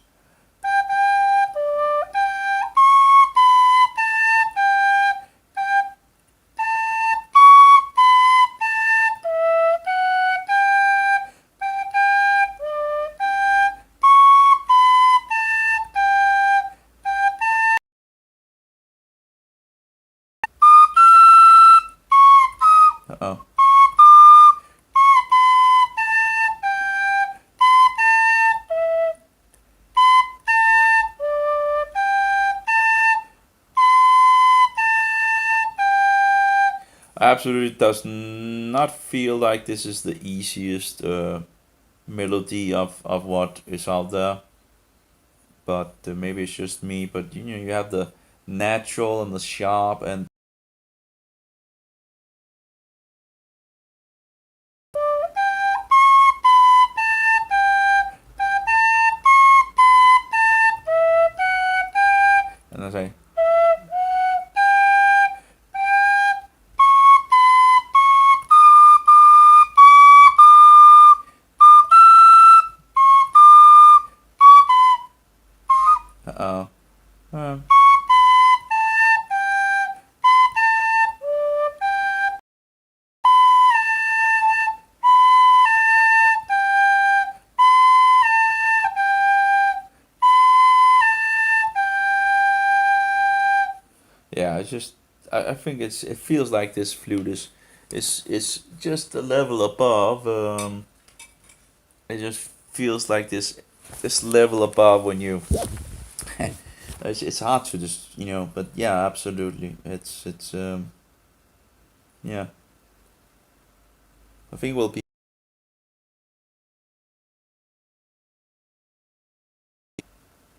Uh-oh. Absolutely does not feel like this is the easiest melody of what is out there, but maybe it's just me. But you have the natural and the sharp and I say, uh oh. Yeah, it's just I think it feels like this flute is just a level above. It just feels like this level above when you. It's hard to just but yeah, absolutely. It's yeah. I think it will be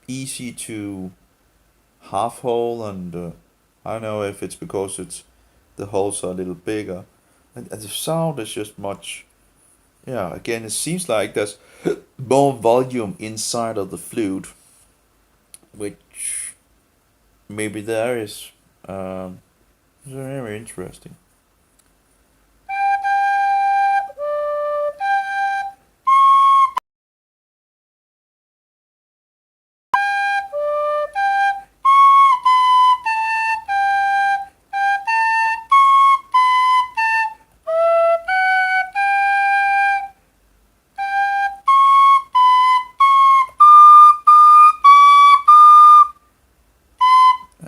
easy to half hole, and I don't know if it's because it's the holes are a little bigger, and the sound is just much. Yeah, again, it seems like there's more volume inside of the flute, which maybe there is. It's very interesting.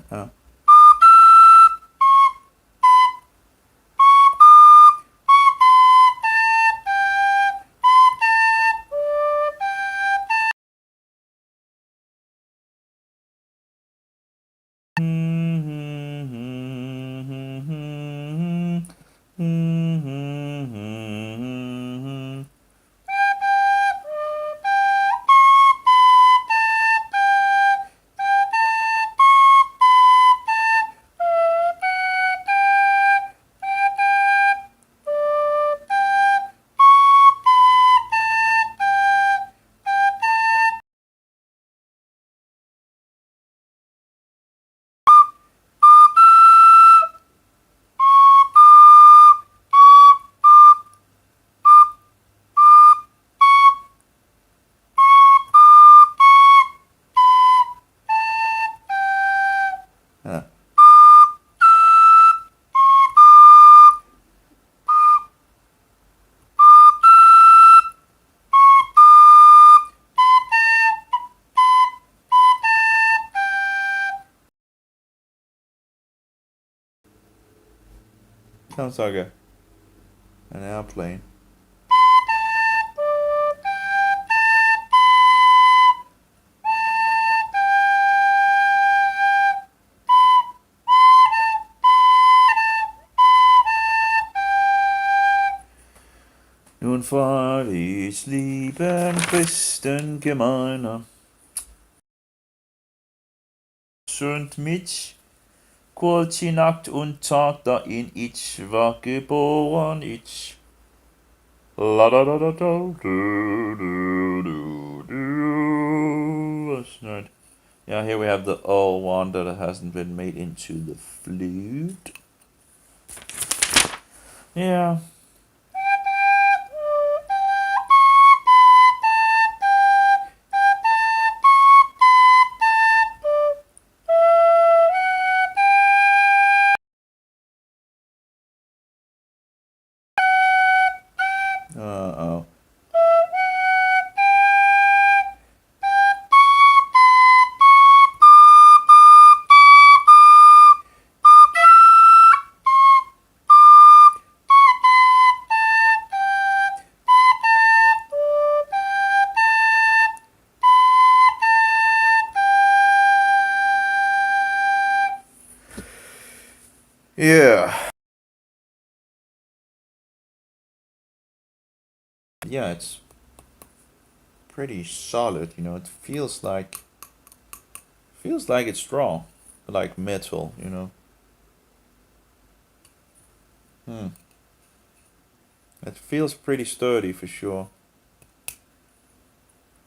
Uh, Sounds like an airplane. Nun fall ich lieben besten gemeiner. Und mich kurz die Nacht und Tag, da in ich war geboren, ich. La da da da da do do do do. That's right. Yeah, here we have the old one that hasn't been made into the flute. Yeah. Uh-oh. Yeah. Yeah, it's pretty solid, you know. It feels like it's strong, like metal, you know. Hmm. It feels pretty sturdy for sure.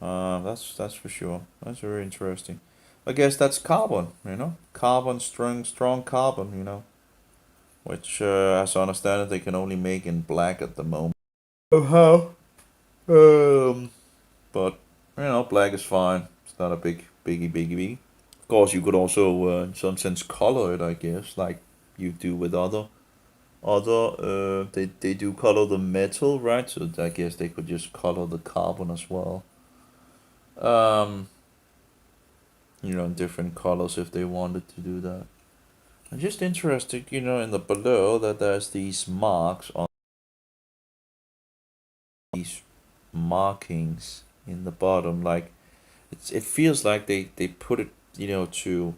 That's for sure. That's very interesting. I guess that's carbon, you know, carbon strong carbon, you know, which, as I understand it, they can only make in black at the moment. Oh how? But you know, black is fine. It's not a biggie. Of course, you could also, in some sense, color it. I guess, like you do with they do color the metal, right? So I guess they could just color the carbon as well. Um, you know, in different colors if they wanted to do that. I'm just interested, you know, in the below that there's these marks on these markings in the bottom. Like it feels like they put it, you know, to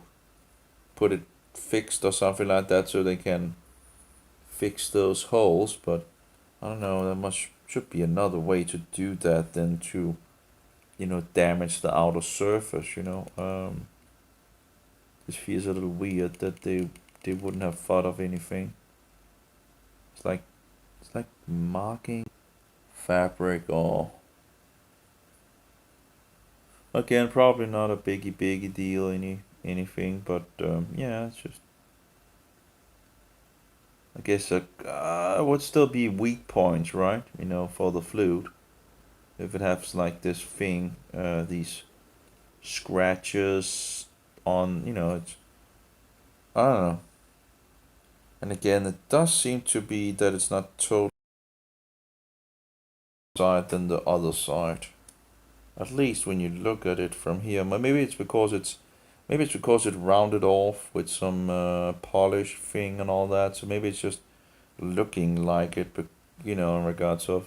put it fixed or something like that so they can fix those holes. But I don't know. There must should be another way to do that than to, you know, damage the outer surface. You know, this feels a little weird that they wouldn't have thought of anything. It's like it's like marking fabric or again probably not a biggie deal anything, but yeah, it's just I guess would still be weak points, right? You know, for the flute if it has like this thing, these scratches on, you know, it's I don't know. And again, it does seem to be that it's not totally side than the other side. At least when you look at it from here. Maybe it's because it rounded off with some polish thing and all that. So maybe it's just looking like it, but you know, in regards of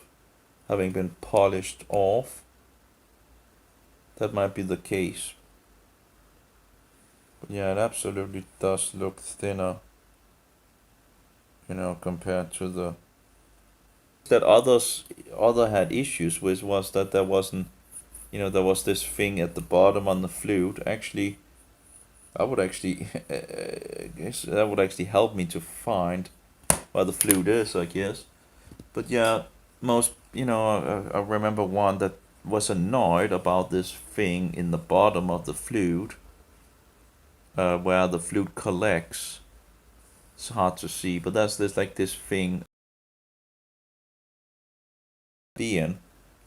having been polished off. That might be the case. But yeah, it absolutely does look thinner, you know, compared to the that other had issues with was that there wasn't, you know, there was this thing at the bottom on the flute. Actually, I would actually guess that would actually help me to find where the flute is, I guess. But yeah, most, you know, I remember one that was annoyed about this thing in the bottom of the flute, where the flute collects. It's hard to see, but there's like this thing being.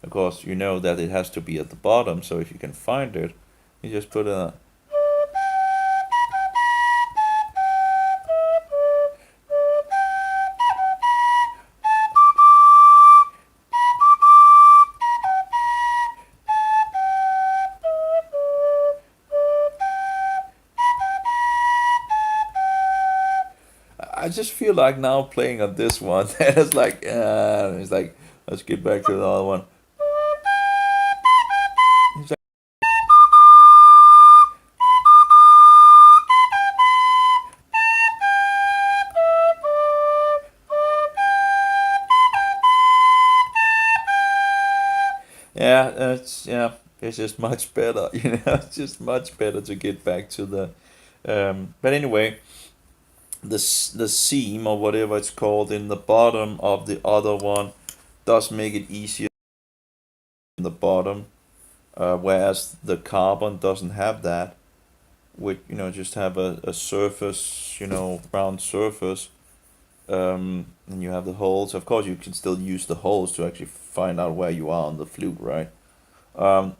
Of course, you know that it has to be at the bottom, so if you can find it, you just put a I just feel like now playing on this one, and it's like, let's get back to the other one. It's like, yeah, it's just much better, it's just much better to get back to the. But anyway, the seam or whatever it's called in the bottom of the other one does make it easier in the bottom, whereas the carbon doesn't have that. With just have a surface, round surface, and you have the holes. Of course, you can still use the holes to actually find out where you are on the flute, right? Um,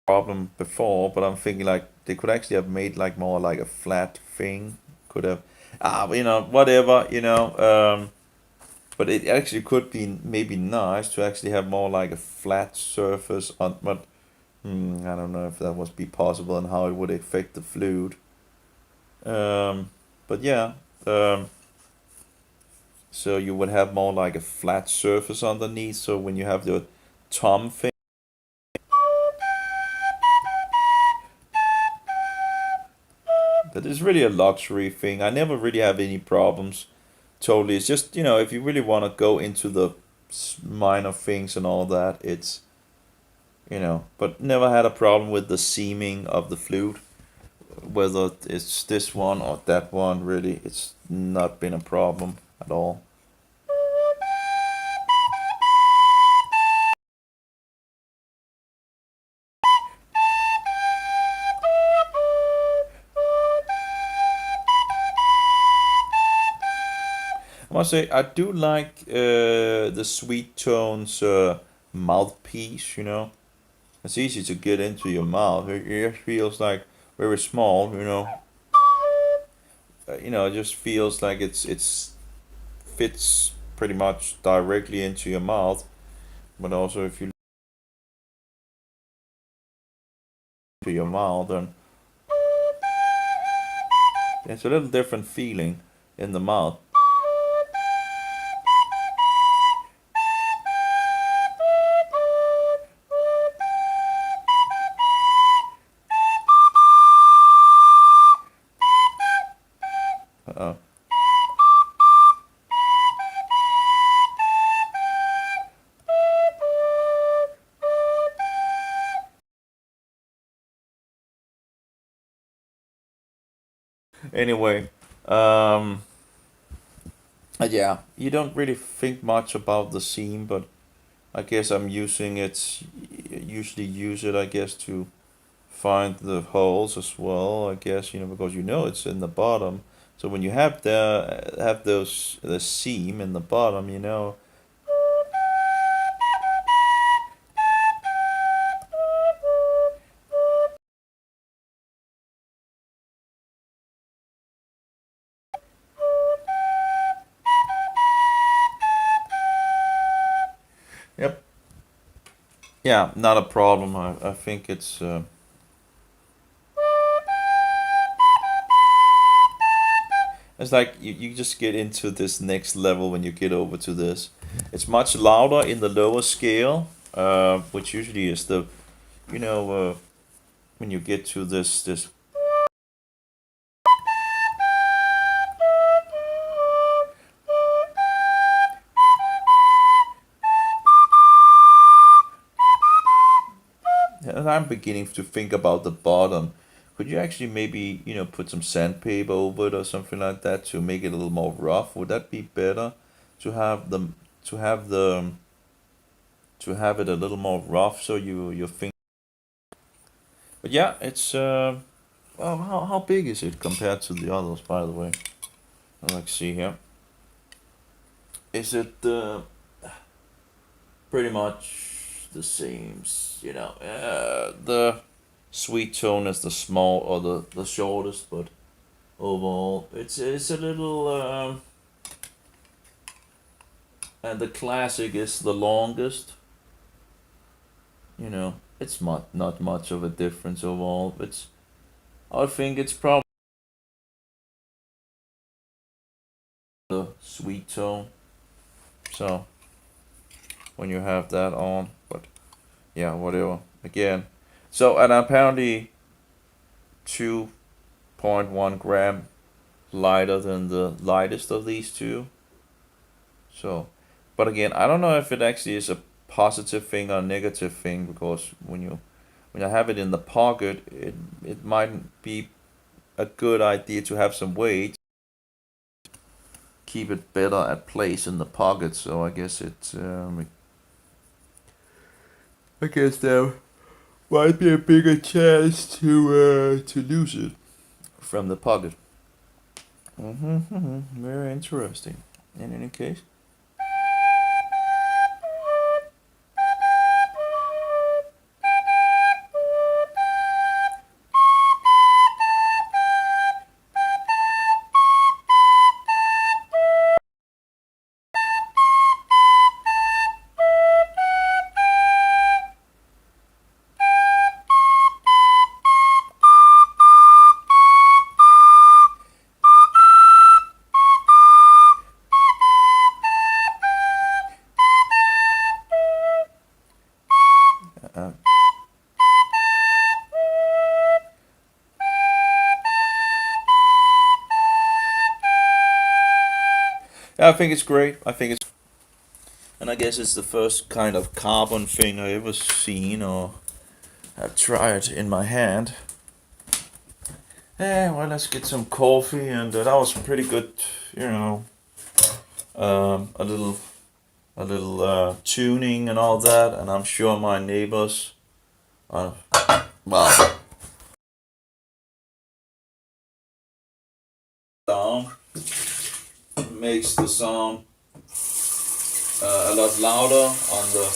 problem before, but I'm thinking like they could actually have made like more like a flat thing. Could have, whatever, but it actually could be maybe nice to actually have more like a flat surface on, but I don't know if that would be possible and how it would affect the flute. But yeah, so you would have more like a flat surface underneath. So when you have the tom thing, that is really a luxury thing. I never really have any problems. Totally, it's just if you really want to go into the minor things and all that, it's but never had a problem with the seaming of the flute. Whether it's this one or that one, really, it's not been a problem at all. I must say, I do like the Sweet Tones mouthpiece. It's easy to get into your mouth. It feels like very small. It just feels like it's fits pretty much directly into your mouth. But also, if you to your mouth, and it's a little different feeling in the mouth. Uh, anyway, yeah, you don't really think much about the seam, but I guess I'm using it. Usually use it, I guess, to find the holes as well. I guess because it's in the bottom. So when you have the seam in the bottom, Yep. Yeah, not a problem. I think it's. It's like you just get into this next level when you get over to this. It's much louder in the lower scale, which usually is the, when you get to this. And I'm beginning to think about the bottom. Could you actually maybe put some sandpaper over it or something like that to make it a little more rough? Would that be better to have the to have the to have it a little more rough so you think? But yeah, it's well, how big is it compared to the others, by the way? Let's see here. Is it pretty much the same, you know. The sweet tone is the small or the shortest, but overall it's a little. And the classic is the longest. You know, it's not much of a difference overall. I think it's probably the sweet tone. So when you have that on, but yeah, whatever. Again, so and apparently 2.1 gram lighter than the lightest of these two. So, but again, I don't know if it actually is a positive thing or a negative thing, because when you have it in the pocket, it might be a good idea to have some weight, keep it better at place in the pocket. So I guess I guess there might be a bigger chance to lose it from the pocket. Very interesting. In any case. Uh, yeah, I think it's great. And I guess it's the first kind of carbon thing I ever seen or have tried in my hand. Well, let's get some coffee, and that was pretty good. You know, a little tuning and all that, and I'm sure my neighbors, uh, well, down makes the sound a lot louder on the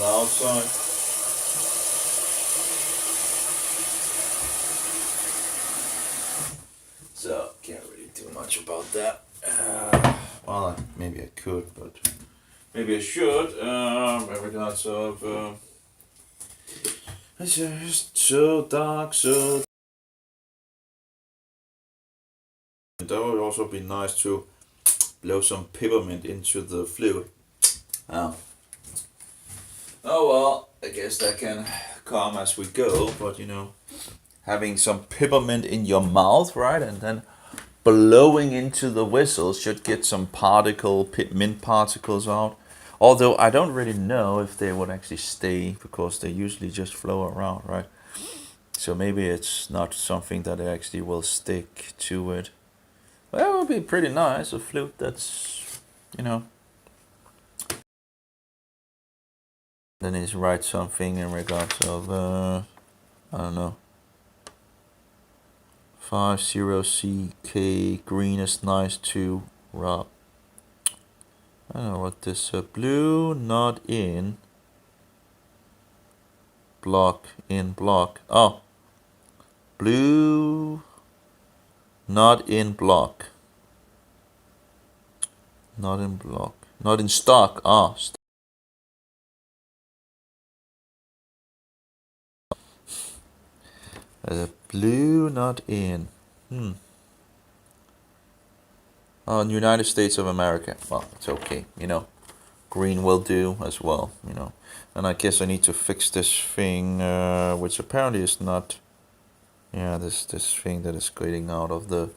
outside. So can't really do much about that. Well, maybe I could, but maybe I should. In regards of it's just so dark, so. That would also be nice to blow some peppermint into the flute. Oh. Oh well, I guess that can come as we go, but you know, having some peppermint in your mouth, right, and then blowing into the whistle should get some mint particles out. Although I don't really know if they would actually stay, because they usually just flow around, right? So maybe it's not something that actually will stick to it. Well, it would be pretty nice, a flute that's, you know. Then he's write something in regards of, I don't know, 50CK, green is nice to rub. I don't know what this, blue, not in, block, in block. Oh, blue, not in block. Not in block. Not in stock. Ah, blue, not in. Oh, in the United States of America. Well, it's okay, you know. Green will do as well, you know. And I guess I need to fix this thing, which apparently is not. Yeah, this thing that is getting out of the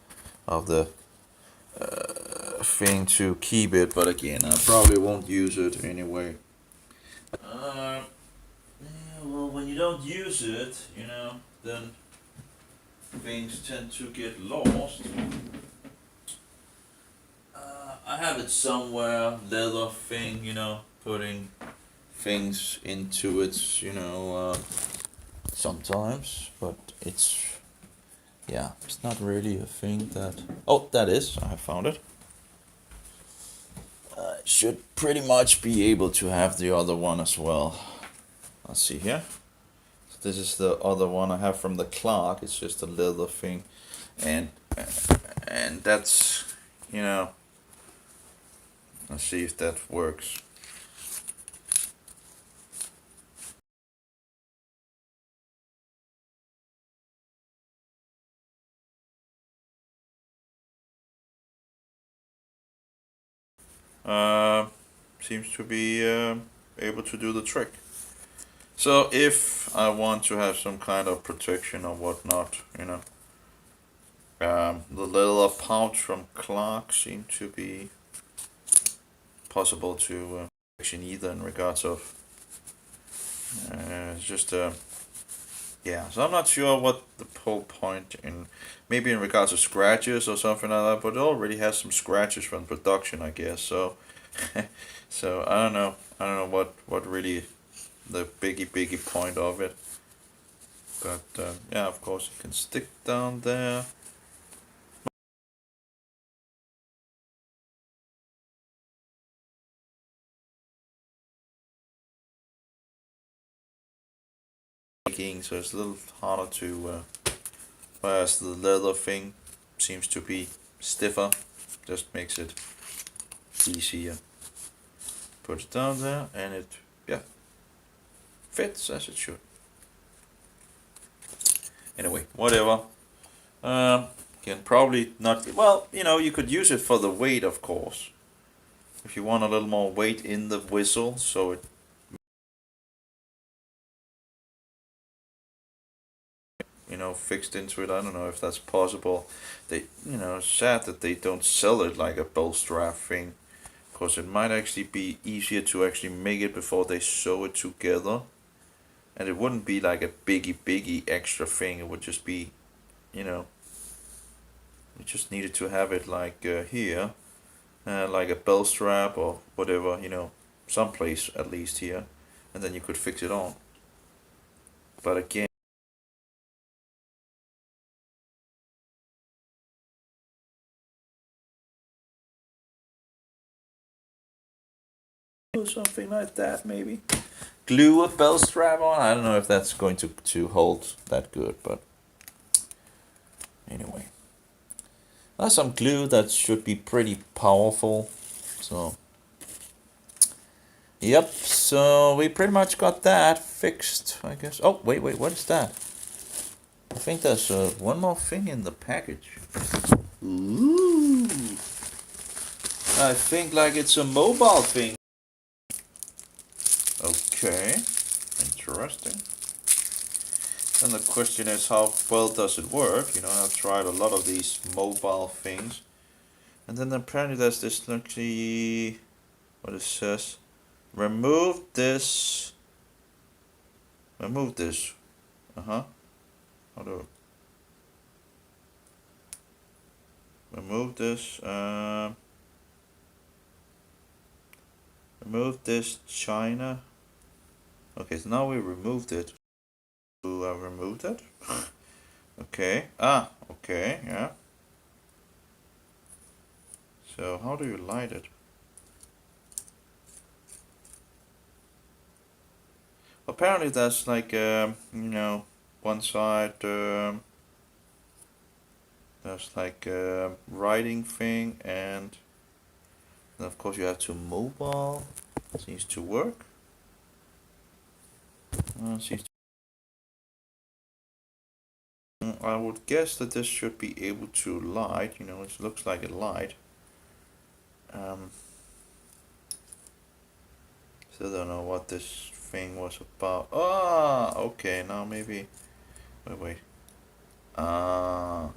thing to keep it. But again, I probably won't use it anyway. Yeah, well, when you don't use it, you know, then things tend to get lost. I have it somewhere, leather thing, you know, putting things into it, you know, sometimes, but it's not really a thing that. Oh, that is, I found it. I should pretty much be able to have the other one as well. let's see here. So this is the other one I have from the clock. It's just a leather thing, and that's, you know, let's see if that works. Uh, Seems to be able to do the trick. So if I want to have some kind of protection or whatnot, you know, the leather pouch from Clark seemed to be possible to protection either in regards of just yeah. So I'm not sure what the whole point in, maybe in regards to scratches or something like that, but it already has some scratches from production, I guess. So so I don't know what really the biggie point of it. But yeah, of course you can stick down there. So it's a little harder to, whereas the leather thing seems to be stiffer, just makes it easier. Put it down there and it, yeah, fits as it should. Anyway, whatever. Can probably not, well, you know, you could use it for the weight, of course. If you want a little more weight in the whistle, so it, you know, fixed into it. I don't know if that's possible. They, you know, it's sad that they don't sell it like a bow strap thing, because it might actually be easier to actually make it before they sew it together, and it wouldn't be like a biggie extra thing. It would just be, you know, you just needed to have it like here, like a belt strap or whatever, you know, someplace at least here, and then you could fix it on. But again, or something like that maybe. Glue a belt strap on. I don't know if that's going to hold that good, but anyway. That's some glue that should be pretty powerful. So, yep, so we pretty much got that fixed, I guess. Oh, wait, what is that? I think there's one more thing in the package. Ooh. I think like it's a mobile thing. Okay, interesting. And the question is, how well does it work? You know, I've tried a lot of these mobile things. And then apparently there's this, let's see what it says. Remove this. Remove this. Uh-huh. How do remove this? Remove this China. Okay, so now we removed it. Do I removed it? Okay. Ah, okay, yeah. So how do you light it? Apparently that's like you know, one side there's like a writing thing, and then of course you have to mobile. Seems to work. Seems I would guess that this should be able to light. You know, it looks like a light. Um, Still don't know what this thing was about. Ah, okay. Now maybe. Wait. Ah.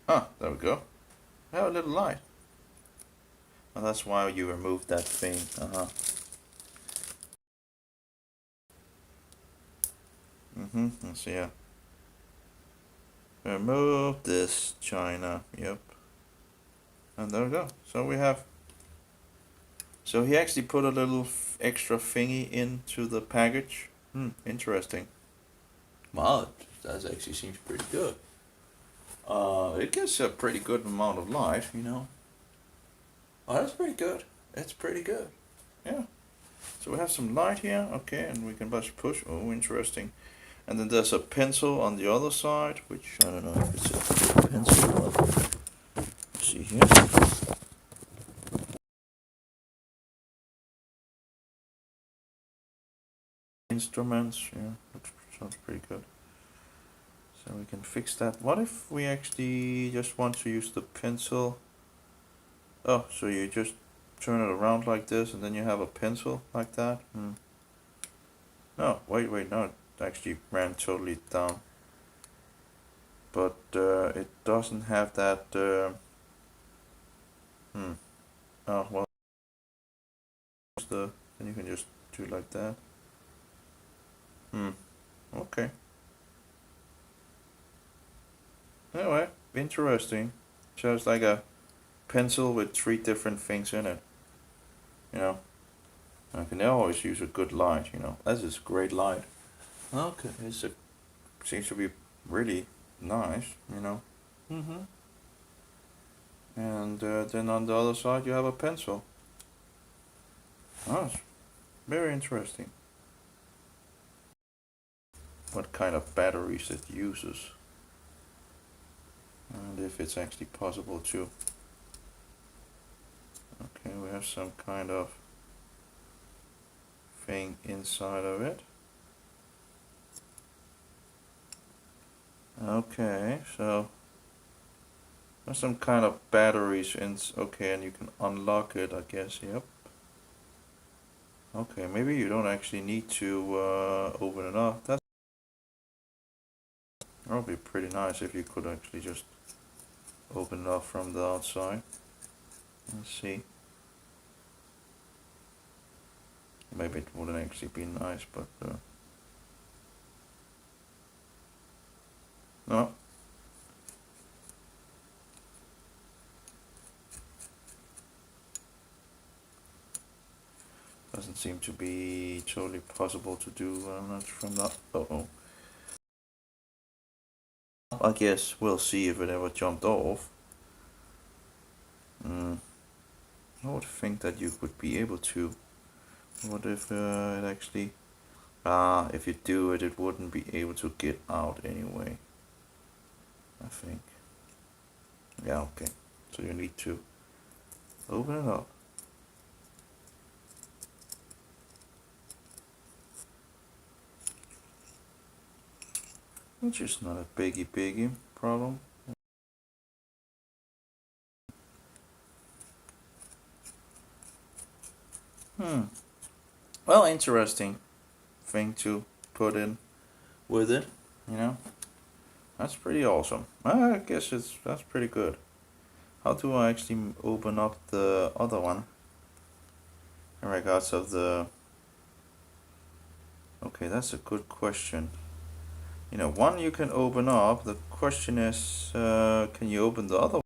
There we go. I have a little light. And that's why you removed that thing. Let's see. Yeah. Remove this China. Yep. And there we go. So we have. So he actually put a little extra thingy into the package. Interesting. Wow, that actually seems pretty good. It gets a pretty good amount of light, you know. Oh, that's pretty good. It's pretty good. Yeah. So we have some light here, okay, and we can just push. Oh, interesting. And then there's a pencil on the other side, which I don't know if it's a pencil, but let's see here. Instruments, yeah, that sounds pretty good. So we can fix that. What if we actually just want to use the pencil? Oh, so you just turn it around like this and then you have a pencil like that? No, wait, no, it actually ran totally down. But it doesn't have that, oh, well, then you can just do it like that. Okay. Anyway, interesting. So it's like a pencil with 3 different things in it. You know, I can always use a good light, you know. This is great light. Okay, seems to be really nice, you know. And then on the other side you have a pencil. Oh, it's very interesting. What kind of batteries it uses. And if it's actually possible to. Okay, we have some kind of thing inside of it. Okay, so there's some kind of batteries in. Okay, and you can unlock it, I guess. Yep. Okay, maybe you don't actually need to open it up. That would be pretty nice if you could actually just open it up from the outside. Let's see. Maybe it wouldn't actually be nice, but no. Doesn't seem to be totally possible to do much from that. Uh-oh. I guess we'll see if it ever jumped off. I would think that you would be able to. What if it actually... if you do it, it wouldn't be able to get out anyway. I think. Yeah, okay. So you need to open it up. Which is not a biggie problem. Well, interesting thing to put in with it, you know. That's pretty awesome. I guess that's pretty good. How do I actually open up the other one? In regards of the... Okay, that's a good question. You know, one you can open up. The question is, can you open the other one?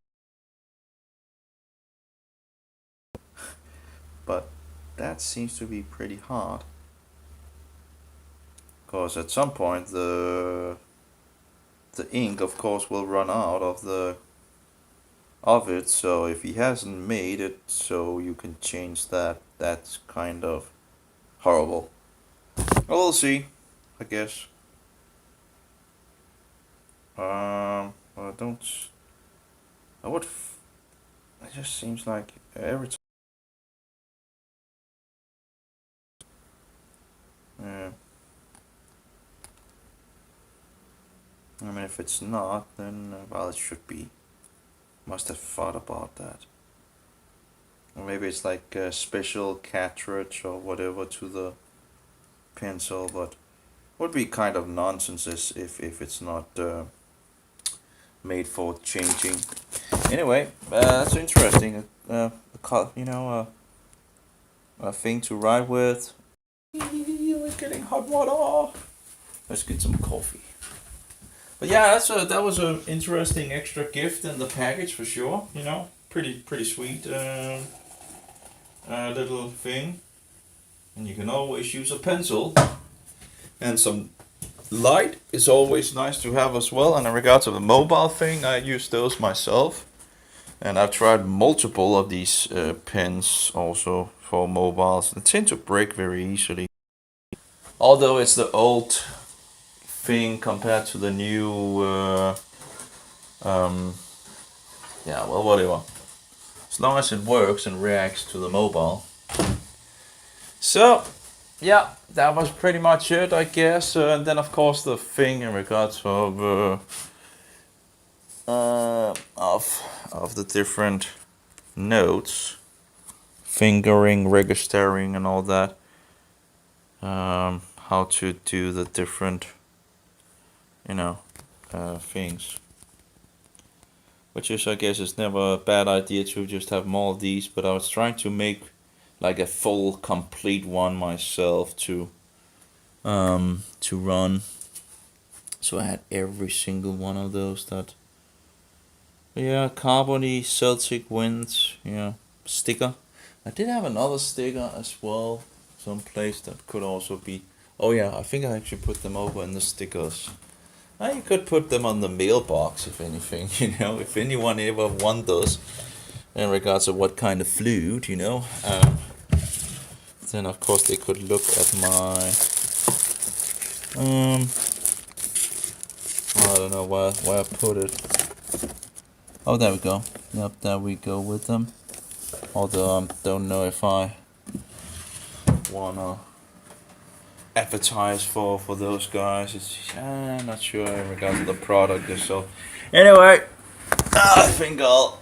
But that seems to be pretty hard. Because at some point the ink, of course, will run out of it. So if he hasn't made it so you can change that, that's kind of horrible. We'll see, I guess. Well, I don't. I would. It just seems like every time. Yeah. I mean, if it's not, then well, it should be. Must have thought about that. Or maybe it's like a special cartridge or whatever to the pencil, but would be kind of nonsense if it's not made for changing. Anyway, that's interesting. You know, a thing to ride with. We're getting hot water. Let's get some coffee. But yeah, that was an interesting extra gift in the package for sure. You know, pretty sweet little thing. And you can always use a pencil, and some light is always nice to have as well. And in regards to the mobile thing, I use those myself, and I've tried multiple of these pens also for mobiles. They tend to break very easily. Although it's the old thing compared to the new, yeah, well, whatever. As long as it works and reacts to the mobile. So, yeah, that was pretty much it, I guess. And then, of course, the thing in regards of the different notes, fingering, registering, and all that. How to do the different, things. Which is, I guess, is never a bad idea to just have more of these. But I was trying to make like a full, complete one myself to run. So I had every single one of those that. Yeah, carbony Celtic Winds. Yeah, sticker. I did have another sticker as well, someplace that could also be. Oh yeah, I think I actually put them over in the stickers. You could put them on the mailbox, if anything, if anyone ever wonders in regards to what kind of flute, then of course they could look at my, I don't know where I put it. Oh, there we go. Yep, there we go with them. Although I don't know if I wanna advertise for those guys. I'm not sure in regards to the product or so. Anyway, I think I'll